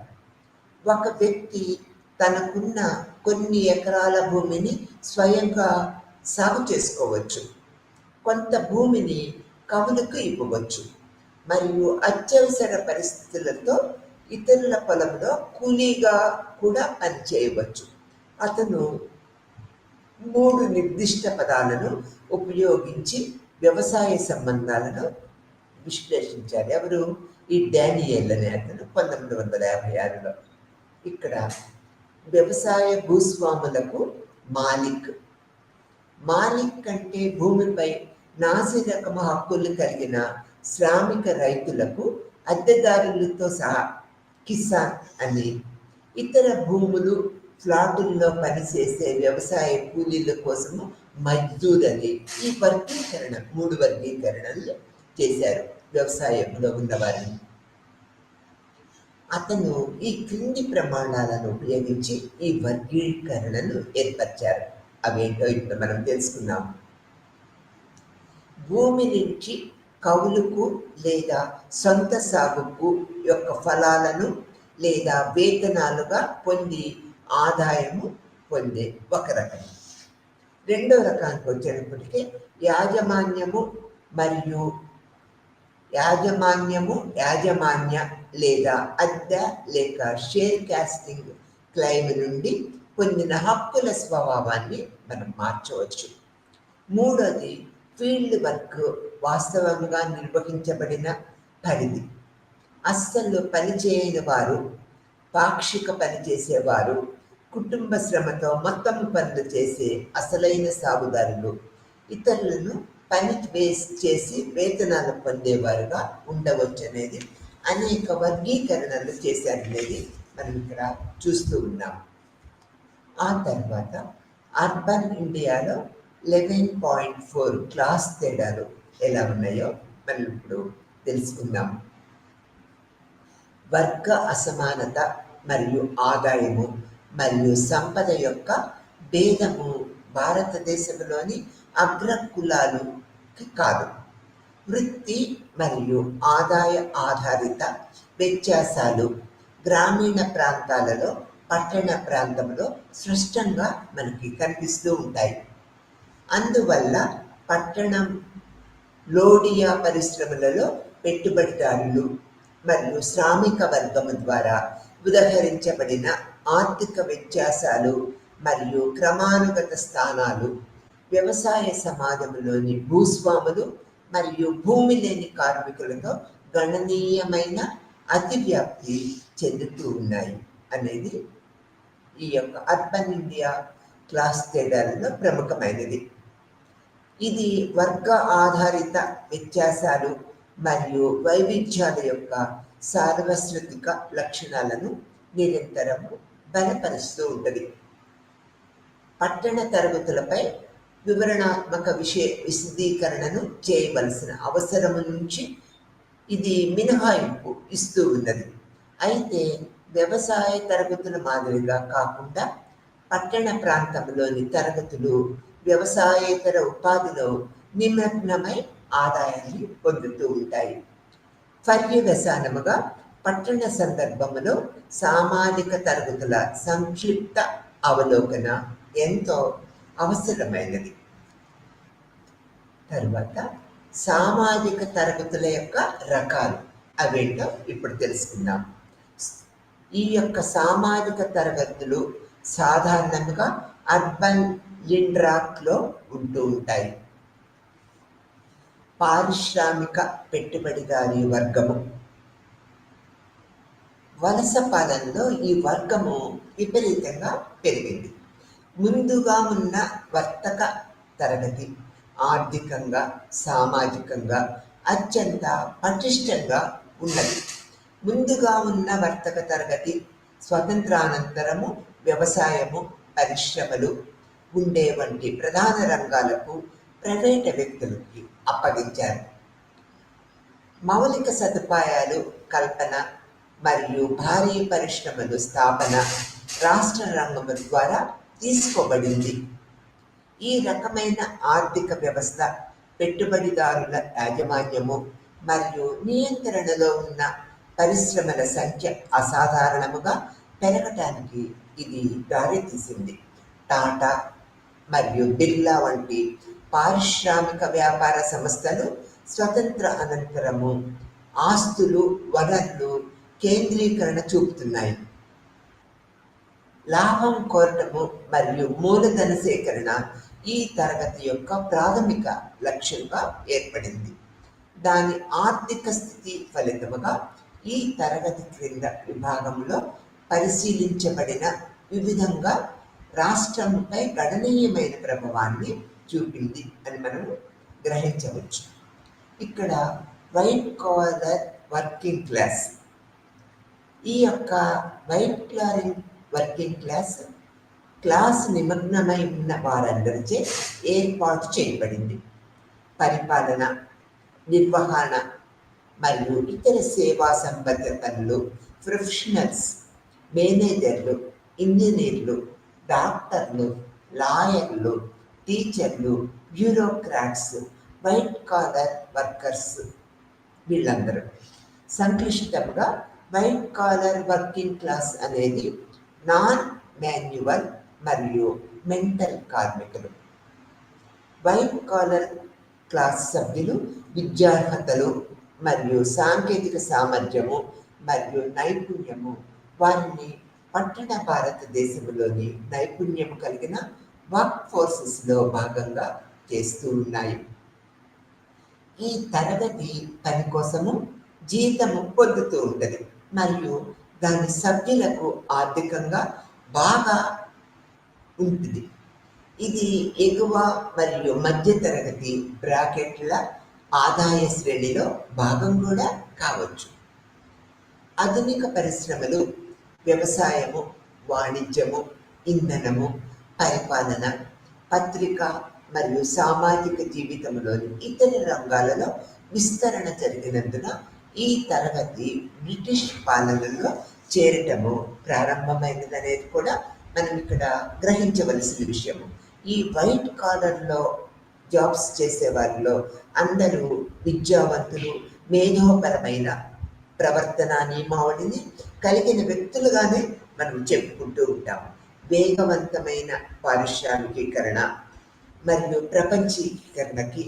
ఒక వ్యక్తి తనకున్న కొన్ని ఎకరాల భూమిని స్వయంగా సాగు చేసుకోవచ్చు, కొంత భూమిని కవులకు ఇవ్వవచ్చు మరియు అత్యవసర పరిస్థితులతో ఇతరుల పొలంలో కూలీగా కూడా పనిచేయవచ్చు. అతను 3 నిర్దిష్ట పదాలను ఉపయోగించి వ్యవసాయ సంబంధాలను విశ్లేషించారు. ఎవరు? ఈ డానియల్ అనే అతను 1956లో. ఇక్కడ వ్యవసాయ భూస్వాములకు మాలిక్ అంటే భూమిపై నాసిరకము హక్కులు కలిగిన శ్రామిక రైతులకు అద్దెదారులతో సహా కిసాన్ అని, ఇతర భూములు ఫ్లాటుల్లో పనిచేసే వ్యవసాయ కూలీల కోసము మజ్దూర్ అని ఈ 3 వర్గీకరణలు చేశారు వ్యవసాయంలో ఉన్నవారిని. అతను ఈ క్రింది ప్రమాణాలను ఉపయోగించి ఈ వర్గీకరణను ఏర్పరిచారు. అవేంటో ఇప్పుడు మనం తెలుసుకుందాం. భూమి నుంచి కౌలుకు లేదా సొంత సాగుకు యొక్క ఫలాలను లేదా వేతనాలుగా పొంది ఆదాయము పొందే ఒక రకం. రెండో రకానికి వచ్చేటప్పటికీ యాజమాన్య లేదా అద్దె లేక షేర్ కాస్టింగ్ క్లైమ్ నుండి పొందిన హక్కుల స్వభావాన్ని మనం మార్చవచ్చు. మూడోది ఫీల్డ్ వర్క్, వాస్తవంగా నిర్వహించబడిన పరిధి. అస్సలు పనిచేయని వారు, పాక్షిక పని చేసేవారు, కుటుంబ శ్రమతో మొత్తం పనులు చేసే అసలైన సాగుదారులు, ఇతరులను పని చేసి వేతనాలు పొందేవారుగా ఉండవచ్చు అనేది అనేక వర్గీకరణలు చేశారనేది మనం ఇక్కడ చూస్తూ ఉన్నాం. ఆ తర్వాత అర్బన్ ఇండియాలో 11.4 క్లాస్ తేడాలు ఎలా ఉన్నాయో మనం ఇప్పుడు తెలుసుకుందాం. వర్గ అసమానత మరియు ఆదాయము మరియు సంపద యొక్క భేదము భారతదేశంలోని అగ్ర కులాలకి కాదు. వృత్తి మరియు ఆదాయ ఆధారిత వ్యత్యాసాలు గ్రామీణ ప్రాంతాలలో పట్టణ ప్రాంతంలో స్పష్టంగా మనకి కనిపిస్తూ ఉంటాయి. అందువల్ల పట్టణం లోడియా పరిశ్రమలలో పెట్టుబడిదారులు మరియు శ్రామిక వర్గము ద్వారా ఉదహరించబడిన ఆర్థిక వ్యత్యాసాలు మరియు క్రమానుగత స్థానాలు వ్యవసాయ సమాజంలోని భూస్వాములు మరియు భూమి లేని కార్మికులతో గణనీయమైన అతివ్యాప్తి చెందుతూ ఉన్నాయి అనేది ఈ యొక్క అర్బన్ ఇండియా క్లాస్ తేడాలలో ప్రముఖమైనది. ఇది వర్గ ఆధారిత వ్యత్యాసాలు మరియు వైవిధ్యాల యొక్క సార్వత్రిక లక్షణాలను నిరంతరము బలపరుస్తూ ఉంటుంది. పట్టణ తరగతులపై వివరణాత్మక విశదీకరణను చేయవలసిన అవసరం నుంచి ఇది మినహాయింపు ఇస్తూ ఉన్నది. అయితే వ్యవసాయ తరగతుల మాదిరిగా కాకుండా పట్టణ ప్రాంతంలోని తరగతులు వ్యవసాయేతర ఉపాధిలో నిమగ్నమై ఆదాయాన్ని పొందుతూ ఉంటాయి. పర్యవసానముగా పట్టణ సందర్భములో సామాజిక తరగతుల సంక్షిప్త అవలోకన ఎంతో అవసరమైనది. తరువాత సామాజిక తరగతుల యొక్క రకాలు అవేంటో ఇప్పుడు తెలుసుకుందాం. ఈ యొక్క సామాజిక తరగతులు సాధారణంగా అర్బన్ లిండ్రాక్లో ఉంటూ ఉంటాయి. పారిశ్రామిక పెట్టుబడిదారీ వర్గము. వలస పాలనలో ఈ వర్గము విపరీతంగా పెరిగింది. ముందుగా ఉన్న వర్తక తరగతి ఆర్థికంగా సామాజికంగా అత్యంత పటిష్టంగా ఉన్నది. ముందుగా ఉన్న వర్తక తరగతి స్వతంత్రానంతరము వ్యవసాయము పరిశ్రమలు ఉండే వంటి ప్రధాన రంగాలకు ప్రైవేట్ వ్యక్తులకి అప్పగించారు. మౌలిక సదుపాయాలు కల్పన మరియు భారీ పరిశ్రమలు స్థాపన రాష్ట్ర రంగం ద్వారా తీసుకోబడింది. ఈ రకమైన ఆర్థిక వ్యవస్థ పెట్టుబడిదారుల యాజమాన్యము మరియు నియంత్రణలో ఉన్న పరిశ్రమల సంఖ్య అసాధారణముగా పెరగటానికి ఇది దారితీసింది. టాటా మరియు బిర్లా వంటి పారిశ్రామిక వ్యాపార సంస్థలు స్వతంత్ర అనంతరము ఆస్తులు వనరులు కేంద్రీకరణ చూపుతున్నాయి. లాభం కోరటము మరియు మూలధన సేకరణ ఈ తరగతి యొక్క ప్రాథమిక లక్ష్యంగా ఏర్పడింది. దాని ఆర్థిక స్థితి ఫలితముగా ఈ తరగతి క్రింద విభాగంలో పరిశీలించబడిన వివిధంగా రాష్ట్రంపై గణనీయమైన ప్రభావాన్ని చూపింది అని మనము గ్రహించవచ్చు. ఇక్కడ వైట్ కాలర్ వర్కింగ్ క్లాస్, ఈ యొక్క వైట్ కాలర్ వర్కింగ్ క్లాస్ నిమగ్నమై ఉన్న వారందరిచే ఏర్పాటు చేయబడింది. పరిపాలన, నిర్వహణ మరియు ఇతర సేవా సంబంధ పనులు ప్రొఫెషనల్స్, మేనేజర్లు, ఇంజనీర్లు, డాక్టర్లు, లాయర్లు, టీచర్లు, బ్యూరోక్రాట్స్, వైట్ కాలర్ వర్కర్స్ వీళ్ళందరూ. సంక్లిష్టంగా వైట్ కాలర్ వర్కింగ్ క్లాస్ అనేది నాన్ మాన్యువల్ మరియు మెంటల్ కార్మికులు. వైట్ కాలర్ క్లాస్ సభ్యులు విద్యార్హతలు మరియు సాంకేతిక సామర్థ్యము మరియు నైపుణ్యము వారిని పట్టణ భారతదేశంలోని నైపుణ్యం కలిగిన వర్క్ ఫోర్సెస్లో భాగంగా చేస్తూ ఉన్నాయి. ఈ తరగతి పని కోసము జీతము పొందుతూ ఉంటుంది మరియు దాని సభ్యులకు ఆర్థికంగా బాగా ఉంటుంది. ఇది ఎగువ మరియు మధ్య తరగతి బ్రాకెట్ల ఆదాయ శ్రేణిలో భాగం కూడా కావచ్చు. ఆధునిక పరిశ్రమలు వ్యవసాయము, వాణిజ్యము, ఇంధనము, పరిపాలన, పత్రిక మరియు సామాజిక జీవితంలోని ఇతర రంగాలలో విస్తరణ జరిగినందున ఈ తరగతి బ్రిటిష్ పాలనలో చేరటము ప్రారంభమైనదనేది కూడా మనం ఇక్కడ గ్రహించవలసిన విషయము. ఈ వైట్ కాలర్లో జాబ్స్ చేసే వారిలో అందరూ విద్యావంతులు, మేధోపరమైన ప్రవర్తన నియమావళిని కలిగిన వ్యక్తులుగానే మనం చెప్పుకుంటూ ఉంటాము. వేగవంతమైన పారిశ్రామికీకరణ మరియు ప్రపంచీకరణకి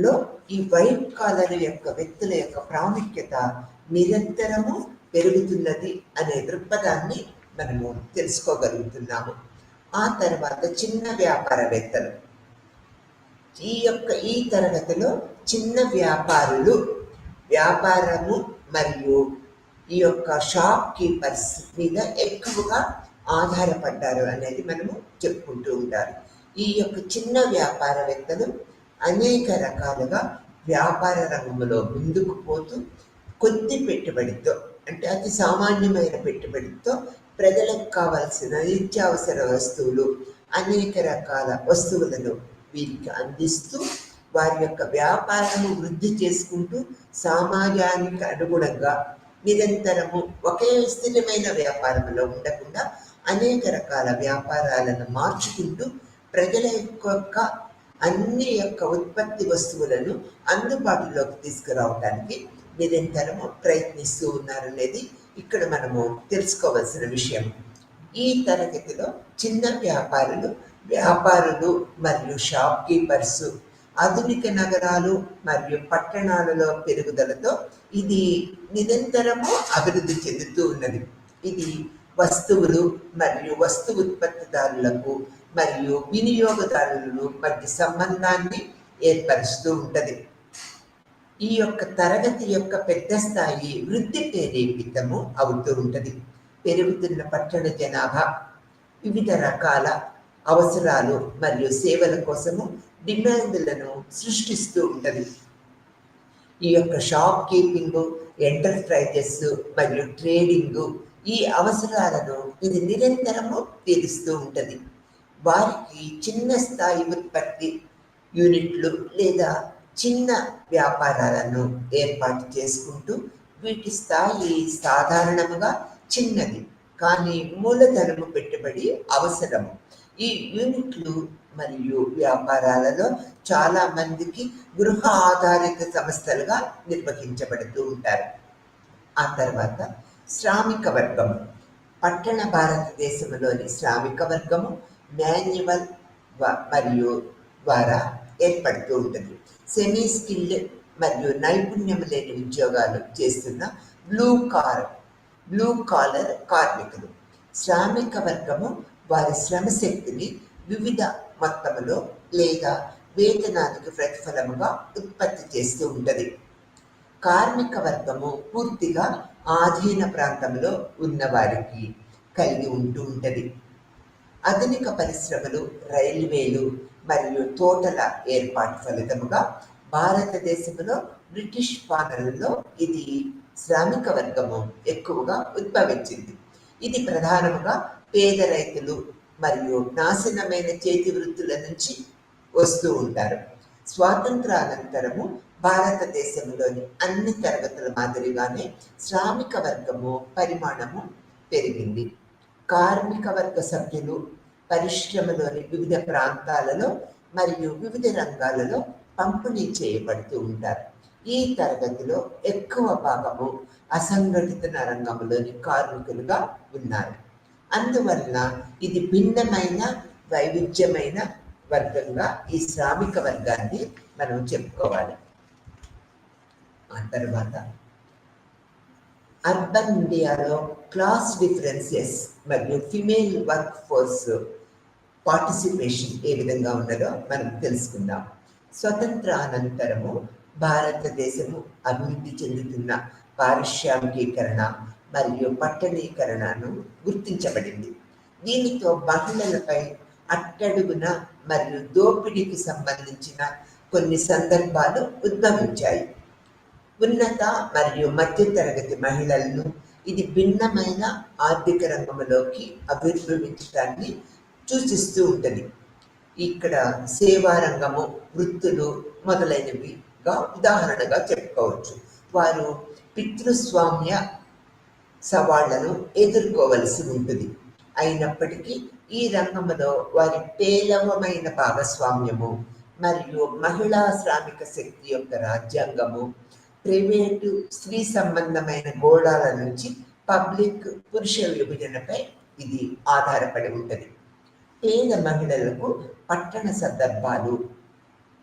లో ఈ వైట్ కాలర్ యొక్క వ్యక్తుల యొక్క ప్రాముఖ్యత నిరంతరము పెరుగుతున్నది అనే దృక్పథాన్ని మనము తెలుసుకోగలుగుతున్నాము. ఆ తర్వాత చిన్న వ్యాపారవేత్తలు. ఈ తరగతిలో చిన్న వ్యాపారులు వ్యాపారము మరియు ఈ యొక్క షాప్ కీపర్స్ మీద ఎక్కువగా ఆధారపడ్డారు అనేది మనము చెప్పుకుంటూ ఉంటారు. ఈ యొక్క చిన్న వ్యాపారవేత్తలు అనేక రకాలుగా వ్యాపార రంగంలో ముందుకు పోతూ కొద్ది పెట్టుబడితో, అంటే అతి సామాన్యమైన పెట్టుబడితో ప్రజలకు కావలసిన నిత్యావసర వస్తువులు, అనేక రకాల వస్తువులను వీరికి అందిస్తూ వారి యొక్క వ్యాపారాన్ని వృద్ధి చేసుకుంటూ సమాజానికి అనుగుణంగా నిరంతరము ఒకే స్థిరమైన వ్యాపారంలో ఉండకుండా అనేక రకాల వ్యాపారాలను మార్చుకుంటూ ప్రజల యొక్క అన్ని యొక్క ఉత్పత్తి వస్తువులను అందుబాటులోకి తీసుకురావడానికి నిరంతరము ప్రయత్నిస్తూ ఉన్నారనేది ఇక్కడ మనము తెలుసుకోవాల్సిన విషయం. ఈ తరగతిలో చిన్న వ్యాపారులు మరియు షాప్ కీపర్స్ ఆధునిక నగరాలు మరియు పట్టణాలలో పెరుగుదలతో ఇది నిరంతరము అభివృద్ధి చెందుతూ ఉన్నది. ఇది వస్తువులు మరియు వస్తు ఉత్పత్తిదారులకు మరియు వినియోగదారులను మధ్య సంబంధాన్ని ఏర్పరుస్తూ ఉంటది. ఈ యొక్క తరగతి యొక్క పెద్ద స్థాయి వృద్ధి ప్రేరేపితము అవుతూ ఉంటది. పెరుగుతున్న పట్టణ జనాభా వివిధ రకాల అవసరాలు మరియు సేవల కోసము డిమాండ్లను సృష్టిస్తూ ఉంటది. ఈ యొక్క షాప్ కీపింగ్, ఎంటర్ప్రైజెస్ మరియు ట్రేడింగ్ ఈ అవసరాలను ఇది నిరంతరము తీరుస్తూ ఉంటది. వారికి చిన్న స్థాయి ఉత్పత్తి యూనిట్లు లేదా చిన్న వ్యాపారాలను ఏర్పాటు చేసుకుంటూ వీటి స్థాయి సాధారణముగా చిన్నది, కానీ మూలధనము పెట్టుబడి అవసరము. ఈ యూనిట్లు మరియు వ్యాపారాలలో చాలా మందికి గృహ ఆధారిత సంస్థలుగా నిర్వహించబడుతూ ఉంటారు. ఆ తర్వాత శ్రామిక వర్గము. పట్టణ భారతదేశంలోని శ్రామిక వర్గము మాన్యువల్ మరియు ద్వారా ఏర్పడుతూ ఉంటుంది. సెమీ స్కిల్డ్ మరియు నైపుణ్యం లేని ఉద్యోగాలు చేస్తున్న బ్లూ కాలర్ కార్మికులు. శ్రామిక వర్గము వారి శ్రమశక్తిని వివిధ మొత్తములో లేదా వేతనానికి ప్రతిఫలముగా ఉత్పత్తి చేస్తూ ఉంటుంది. కార్మిక వర్గము పూర్తిగా ఆధీన ప్రాంతంలో ఉన్న వారికి కలిగి ఉంటూ ఉంటుంది. ఆధునిక పరిశ్రమలు, రైల్వేలు మరియు తోటల ఏర్పాటు ఫలితముగా భారతదేశంలో బ్రిటిష్ పాలనలో ఇది శ్రామిక వర్గము ఎక్కువగా ఉద్భవించింది. ఇది ప్రధానంగా పేద రైతులు మరియు నాశనమైన చేతి వృత్తుల నుంచి వస్తూ ఉంటారు. స్వాతంత్రానంతరము భారతదేశంలోని అన్ని తరగతుల మాదిరిగానే శ్రామిక వర్గము పరిమాణము పెరిగింది. కార్మిక వర్గ సభ్యులు పరిశ్రమలోని వివిధ ప్రాంతాలలో మరియు వివిధ రంగాలలో పంపిణీ చేయబడుతూ ఉంటారు. ఈ తరగతిలో ఎక్కువ భాగము అసంఘటిత రంగంలోని కార్మికులుగా ఉన్నారు. అందువలన ఇది భిన్నమైన వైవిధ్యమైన వర్గంగా ఈ శ్రామిక వర్గాన్ని మనం చెప్పుకోవాలి. ఆ తర్వాత అర్బన్ ఇండియాలో క్లాస్ డిఫరెన్సెస్ మరియు ఫిమేల్ వర్క్ ఫోర్స్ పార్టిసిపేషన్ ఏ విధంగా ఉన్నదో మనం తెలుసుకుందాం. స్వతంత్ర అనంతరము భారతదేశము అభివృద్ధి చెందుతున్న పారిశ్రామికీకరణ మరియు పట్టణీకరణను గుర్తించబడింది. దీనితో మహిళలపై అట్టడుగున మరియు దోపిడీకి సంబంధించిన కొన్ని సందర్భాలు ఉద్భవించాయి. ఉన్నత మరియు మధ్యతరగతి మహిళలను ఇది భిన్నమైన ఆర్థిక రంగంలోకి అభివృద్ధించడాన్ని సూచిస్తూ ఉంటుంది. ఇక్కడ సేవా రంగము, వృత్తులు మొదలైనవిగా ఉదాహరణగా చెప్పుకోవచ్చు. వారు పితృస్వామ్య సవాళ్లను ఎదుర్కోవలసి ఉంటుంది. అయినప్పటికీ ఈ రంగంలో వారి పేలవమైన భాగస్వామ్యము మరియు మహిళా శ్రామిక శక్తి యొక్క రాజ్యాంగము, ప్రైవేటు స్త్రీ సంబంధమైన గోళాల నుంచి పబ్లిక్ పురుష విభజనపై ఇది ఆధారపడి ఉంటుంది. పేద మహిళలకు పట్టణ సందర్భాలు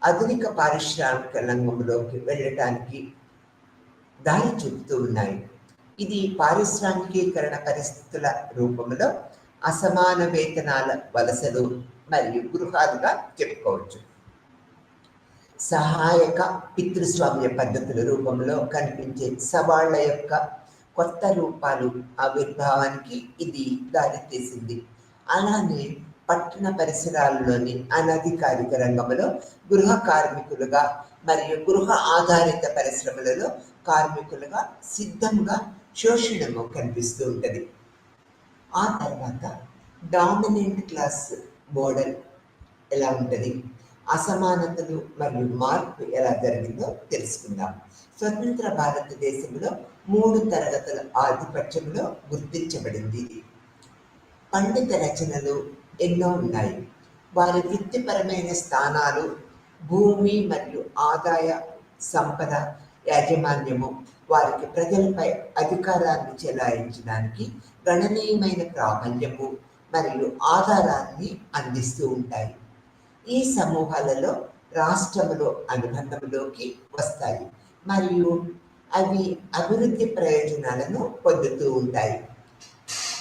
ఆధునిక పారిశ్రామిక రంగంలోకి వెళ్ళటానికి దారి చూపుతూ ఉన్నాయి. ఇది పారిశ్రామికీకరణ పరిస్థితుల రూపంలో అసమాన వేతనాల వలసలు మరియు గృహాలుగా చెప్పుకోవచ్చు. సహాయక పితృస్వామ్య పద్ధతుల రూపంలో కనిపించే సవాళ్ల యొక్క కొత్త రూపాలు ఆవిర్భావానికి ఇది దారితీసింది. అలానే పట్టణ పరిసరాల్లోని అనధికారిక రంగంలో గృహ కార్మికులుగా మరియు గృహ ఆధారిత పరిశ్రమలలో కార్మికులుగా సిద్ధంగా శోషణము కనిపిస్తూ ఉంటుంది. ఆ తర్వాత డామినెంట్ క్లాస్ మోడల్ ఎలా ఉంటుంది, అసమానతలు మరియు మార్పు ఎలా జరిగిందో తెలుసుకుందాం. స్వతంత్ర భారతదేశంలో 3 తరగతుల ఆధిపత్యంలో గుర్తించబడింది ఇది. పండిత రచనలు ఎన్నో ఉన్నాయి. వారి వృత్తిపరమైన స్థానాలు, భూమి మరియు ఆదాయ సంపద యాజమాన్యము వారికి ప్రజలపై అధికారాన్ని చెలాయించడానికి గణనీయమైన ప్రాబల్యము మరియు ఆధారాన్ని అందిస్తూ ఉంటాయి. ఈ సమూహాలలో రాష్ట్రములో అనుబంధంలోకి వస్తాయి మరియు అవి అభివృద్ధి ప్రయోజనాలను పొందుతూ ఉంటాయి.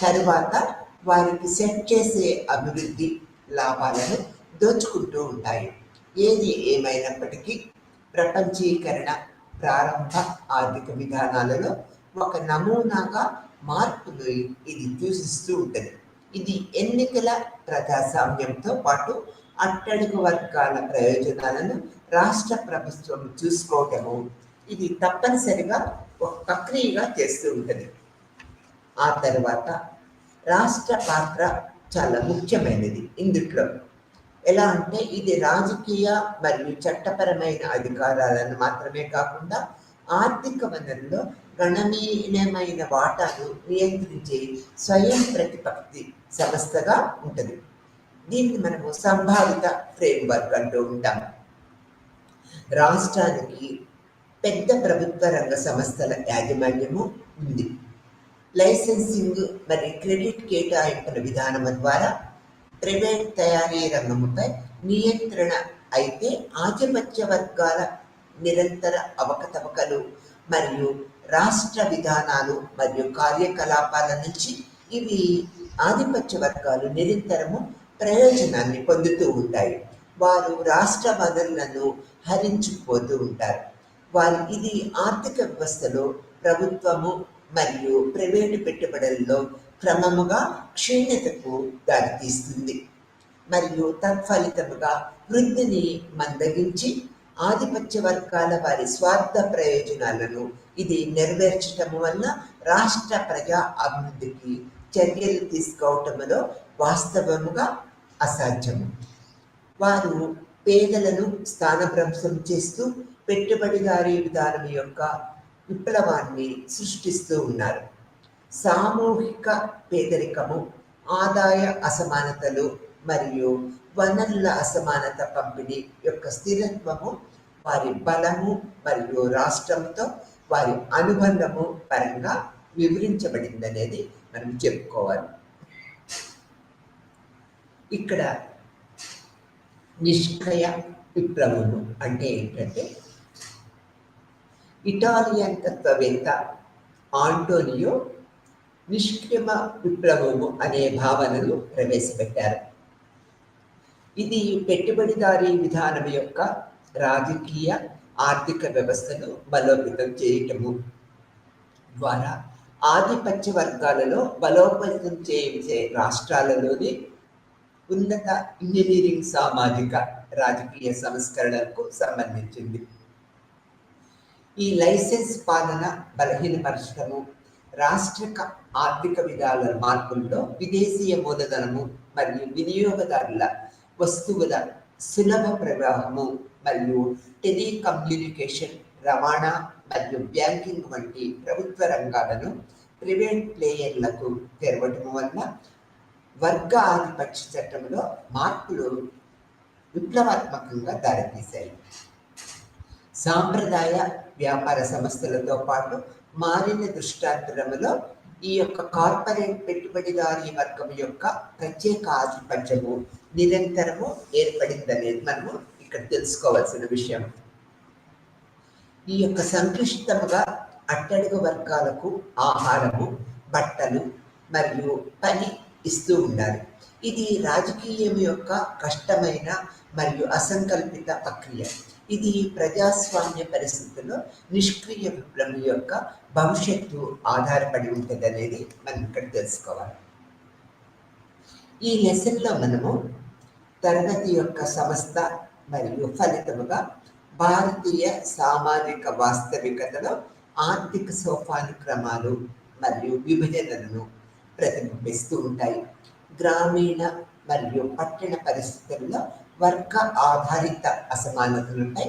తరువాత వారికి సెట్ చేసే అభివృద్ధి లాభాలను దోచుకుంటూ ఉంటాయి. ఏది ఏమైనప్పటికీ ప్రపంచీకరణ ప్రారంభ ఆర్థిక విధానాలలో ఒక నమూనాగా మార్పును ఇది సూచిస్తూ ఉంటుంది. ఇది ఎన్నికల ప్రజాస్వామ్యంతో పాటు అట్టడుగు వర్గాల ప్రయోజనాలను రాష్ట్ర ప్రభుత్వం చూసుకోవటము ఇది తప్పనిసరిగా ఒక ప్రక్రియగా చేస్తూ ఉంటుంది. ఆ తర్వాత రాష్ట్ర పాత్ర చాలా ముఖ్యమైనది ఇందుట్లో. ఎలా అంటే ఇది రాజకీయ మరియు చట్టపరమైన అధికారాలను మాత్రమే కాకుండా ఆర్థిక వనరుల్లో గణనీయమైన వాటాను నియంత్రించే స్వయం ప్రతిపత్తి సంస్థగా ఉంటుంది. దీన్ని మనము సంభావిత ఫ్రేమ్వర్క్ అంటూ ఉంటాం. రాష్ట్రానికి పెద్ద ప్రభుత్వ రంగ సంస్థల యాజమాన్యము ఉంది. లైసెన్సింగ్ మరియు క్రెడిట్ కేటాయింపుల విధానం ద్వారా ప్రైవేట్ తయారీ రంగంపై నియంత్రణ అయితే ఆధిపత్య వర్గాల నిరంతర అవకతవకలు మరియు రాష్ట్ర విధానాలు మరియు కార్యకలాపాల నుంచి ఇవి ఆధిపత్య వర్గాలు నిరంతరము ప్రయోజనాన్ని పొందుతూ ఉంటాయి. వారు రాష్ట్ర వనరులను హరించుకుపోతూ ఉంటారు. ఇది ఆర్థిక వ్యవస్థలో ప్రభుత్వము మరియు ప్రైవేటు పెట్టుబడుల్లో క్రమముగా క్షీణతకు దారితీస్తుంది మరియు తత్ఫలితముగా వృద్ధిని మందగించి ఆధిపత్య వర్గాల వారి స్వార్థ ప్రయోజనాలను ఇది నెరవేర్చటం వల్ల రాష్ట్ర ప్రజా అభివృద్ధికి చర్యలు తీసుకోవటంలో వాస్తవముగా అసాధ్యము. వారు పేదలను స్థానభ్రంశం చేస్తూ పెట్టుబడిదారీ విధానం యొక్క విప్లవాన్ని సృష్టిస్తూ ఉన్నారు. సామూహిక పేదరికము, ఆదాయ అసమానతలు మరియు వనరుల అసమానత పంపిణీ యొక్క స్థిరత్వము వారి బలము మరియు రాష్ట్రంతో వారి అనుబంధము పరంగా వివరించబడిందనేది మనం చెప్పుకోవాలి. ఇక్కడ నిష్క్రియ విప్లవము అంటే ఏంటంటే ఇటాలియన్ తత్వవేత్త ఆంటోనియో నిష్క్రియ విప్లవము అనే భావనను ప్రవేశపెట్టారు. ఇది పెట్టుబడిదారీ విధానం యొక్క రాజకీయ ఆర్థిక వ్యవస్థను బలోపేతం చేయటము ద్వారా ఆధిపత్య వర్గాలలో బలోపేతం చేసే రాష్ట్రాలలోని ఉన్నత ఇంజనీరింగ్ సామాజిక రాజకీయ సంస్కరణలకు సంబంధించింది. ఈ లైసెన్స్ పాలన బలహీనపరచడము, రాష్ట్ర ఆర్థిక విధాల మార్పుల్లో విదేశీయ మూలధనము మరియు వినియోగదారుల వస్తువుల సులభ ప్రవాహము మరియు టెలికమ్యూనికేషన్, రవాణా మరియు బ్యాంకింగ్ వంటి ప్రభుత్వ రంగాలను ప్రైవేట్ ప్లేయర్లకు తెరవటం వల్ల వర్గ ఆధిపత్య చట్టంలో మార్పులు విప్లవాత్మకంగా దారితీశాయి. సాంప్రదాయ వ్యాపార సంస్థలతో పాటు మారిన దృష్టాంతరంలో ఈ యొక్క కార్పొరేట్ పెట్టుబడిదారీ వర్గం యొక్క ప్రత్యేక ఆధిపత్యము నిరంతరము ఏర్పడిందనేది మనము ఇక్కడ తెలుసుకోవాల్సిన విషయం. ఈ యొక్క సంక్లిష్టముగా అట్టడుగు వర్గాలకు ఆహారము, బట్టలు మరియు పని ఇస్తూ ఉండాలి. ఇది రాజకీయం యొక్క కష్టమైన మరియు అసంకల్పిత ప్రక్రియ. ఇది ప్రజాస్వామ్య పరిస్థితుల్లో నిష్క్రియ విప్లవం యొక్క భవిష్యత్తు ఆధారపడి ఉంటుంది అనేది మనం ఇక్కడ తెలుసుకోవాలి. ఈ లెసన్లో మనము తరగతి యొక్క సంస్థ మరియు ఫలితముగా భారతీయ సామాజిక వాస్తవికతలో ఆర్థిక సోపానక్రమాలు మరియు విభజనలను ప్రతిబింబిస్తూ ఉంటాయి. గ్రామీణ మరియు పట్టణ పరిస్థితుల్లో వర్గ ఆధారిత అసమానతలపై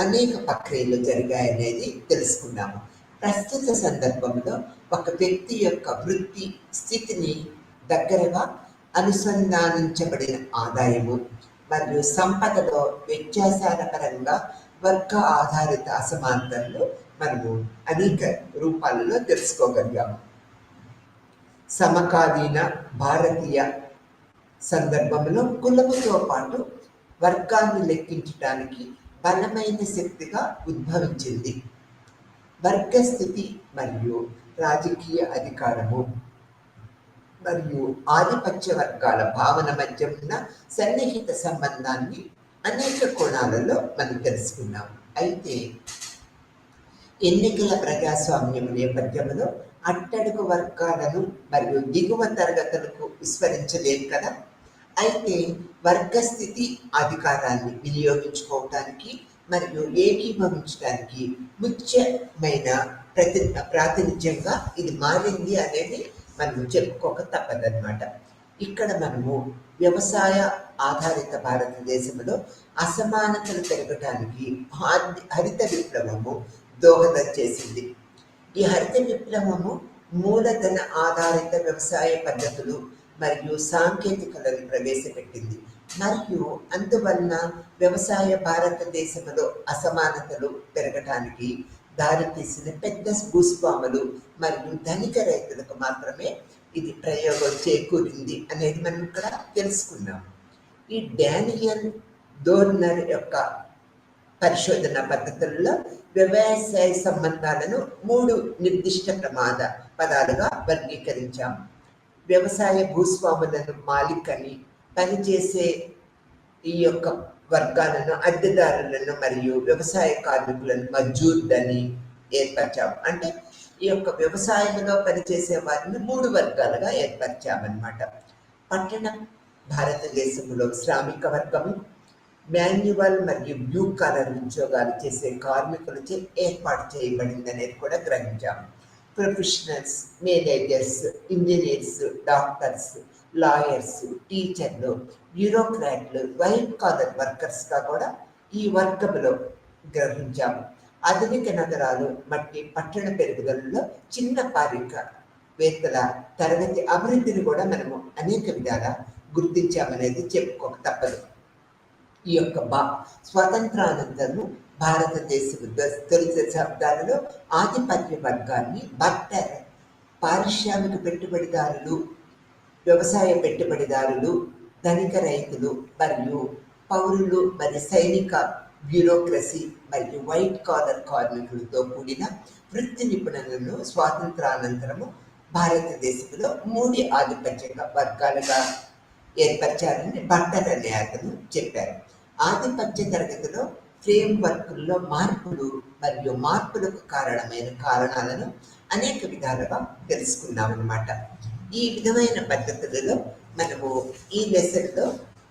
అనేక ప్రక్రియలు జరిగాయనేది తెలుసుకున్నాము. ప్రస్తుత సందర్భంలో ఒక వ్యక్తి యొక్క వృత్తి స్థితిని దగ్గరగా అనుసంధానించబడిన ఆదాయము మరియు సంపదలో వ్యత్యాసాల పరంగా వర్గ ఆధారిత అసమానతలను మనము అనేక రూపాలలో తెలుసుకోగలిగాము. సమకాలీన భారతీయ సందర్భంలో కులముతో పాటు వర్గాన్ని లెక్కించడానికి బలమైన శక్తిగా ఉద్భవించింది. వర్గస్థితి మరియు రాజకీయ అధికారము మరియు ఆధిపత్య వర్గాల భావన మధ్య ఉన్న సన్నిహిత సంబంధాన్ని అనేక కోణాలలో మనం తెలుసుకున్నాం. అయితే ఎన్నికల ప్రజాస్వామ్యం నేపథ్యంలో అట్టడుగు వర్గాలను మరియు దిగువ తరగతులకు విస్మరించలేం కదా. అయితే వర్గస్థితి అధికారాన్ని వినియోగించుకోవటానికి మరియు ఏకీభవించడానికి ముఖ్యమైన ప్రాతినిధ్యంగా ఇది మారింది అనేది మనం చెప్పుకోక తప్పదన్నమాట. ఇక్కడ మనము వ్యవసాయ ఆధారిత భారతదేశంలో అసమానతలు పెరగటానికి హరిత విప్లవము దోహదం చేసింది. ఈ హరిత విప్లవము మూలధన ఆధారిత వ్యవసాయ పద్ధతులు మరియు సాంకేతికలను ప్రవేశపెట్టింది మరియు అందువలన వ్యవసాయ భారతదేశంలో అసమానతలు పెరగటానికి దారితీసిన పెద్ద భూస్వాములు మరియు ధనిక రైతులకు మాత్రమే ఇది ప్రయోగం చేకూరింది అనేది మనం ఇక్కడ తెలుసుకున్నాం. ఈ డానియల్ డోర్నర్ యొక్క పరిశోధన పద్ధతుల్లో వ్యవసాయ సంబంధాలను 3 నిర్దిష్ట పదాలుగా వర్గీకరించాం. వ్యవసాయ భూస్వాములను మాలికని, పనిచేసే ఈ యొక్క వర్గాలను అద్దెదారులను మరియు వ్యవసాయ కార్మికులను మజూర్దని ఏర్పరిచాం. అంటే ఈ యొక్క వ్యవసాయంలో పనిచేసే వారిని 3 వర్గాలుగా ఏర్పరిచామన్నమాట. పట్టణ భారతదేశంలో శ్రామిక వర్గము మాన్యువల్ మరియు బ్లూ కలర్ ఉద్యోగాలు చేసే కార్మికులచే ఏర్పాటు చేయబడింది అనేది కూడా గ్రహించాము. Professionals, managers, engineers, doctors, lawyers, టీచర్లు, బ్యూరోక్రాట్లు, వైట్ కాలర్ వర్కర్స్గా కూడా ఈ వర్గంలో గ్రహించాము. ఆధునిక నగరాలు మట్టి పట్టణ పెరుగుదలలో చిన్న పారిశ్రామికవేత్తల తరగతి అభివృద్ధిని కూడా మనము అనేక విధాలా గుర్తించామనేది చెప్పుకోక తప్పదు. ఈ యొక్క స్వతంత్రానంతరము భారతదేశం తొలి శతాబ్దాలలో ఆధిపత్య వర్గాన్ని బట్టర్, పారిశ్రామిక పెట్టుబడిదారులు, వ్యవసాయ పెట్టుబడిదారులు, ధనిక రైతులు మరియు పౌరులు మరియు సైనిక బ్యూరోక్రసీ మరియు వైట్ కాలర్ కార్మికులతో కూడిన వృత్తి నిపుణులను స్వాతంత్రానంతరము భారతదేశంలో 3 ఆధిపత్య వర్గాలుగా ఏర్పరిచారని బట్టర్ అనే అతను చెప్పారు. ఆధిపత్య తరగతిలో ఫ్రేమ్ వర్కుల్లో మార్పులు మరియు మార్పులకు కారణమైన కారణాలను అనేక విధాలుగా తెలుసుకున్నామన్నమాట. ఈ విధమైన పద్ధతులలో మనము ఈ లెసన్లో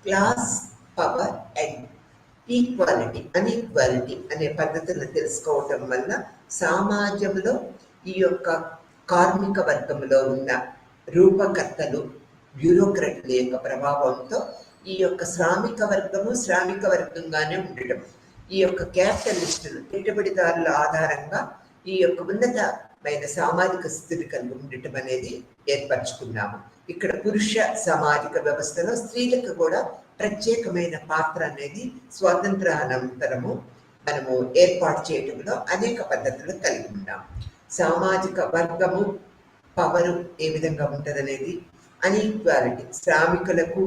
class, power and equality, inequality అనే పద్ధతులను తెలుసుకోవటం వల్ల సమాజంలో ఈ యొక్క కార్మిక వర్గంలో ఉన్న రూపకర్తలు, బ్యూరోక్రాట్ల యొక్క ప్రభావంతో ఈ యొక్క శ్రామిక వర్గంగానే ఉండటం, ఈ యొక్క క్యాపిటలిస్టులు పెట్టుబడిదారుల ఆధారంగా ఈ యొక్క ఉన్నతమైన సామాజిక స్థితి కలిగి ఉండటం అనేది ఏర్పరచుకున్నాము. ఇక్కడ పురుష సామాజిక వ్యవస్థలో స్త్రీలకు కూడా ప్రత్యేకమైన పాత్ర అనేది స్వాతంత్రానంతరము మనము ఏర్పాటు చేయడంలో అనేక పద్ధతులు కలిగి ఉన్నాం. సామాజిక వర్గము, పవరు ఏ విధంగా ఉంటుందనేది, అన్ఈక్వాలిటీ, శ్రామికులకు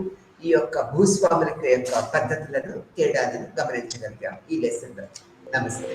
ఈ యొక్క భూస్వాములకు యొక్క పద్ధతులను, తేడాలను గమనించగలిగాం ఈ లెసన్లో. నమస్తే.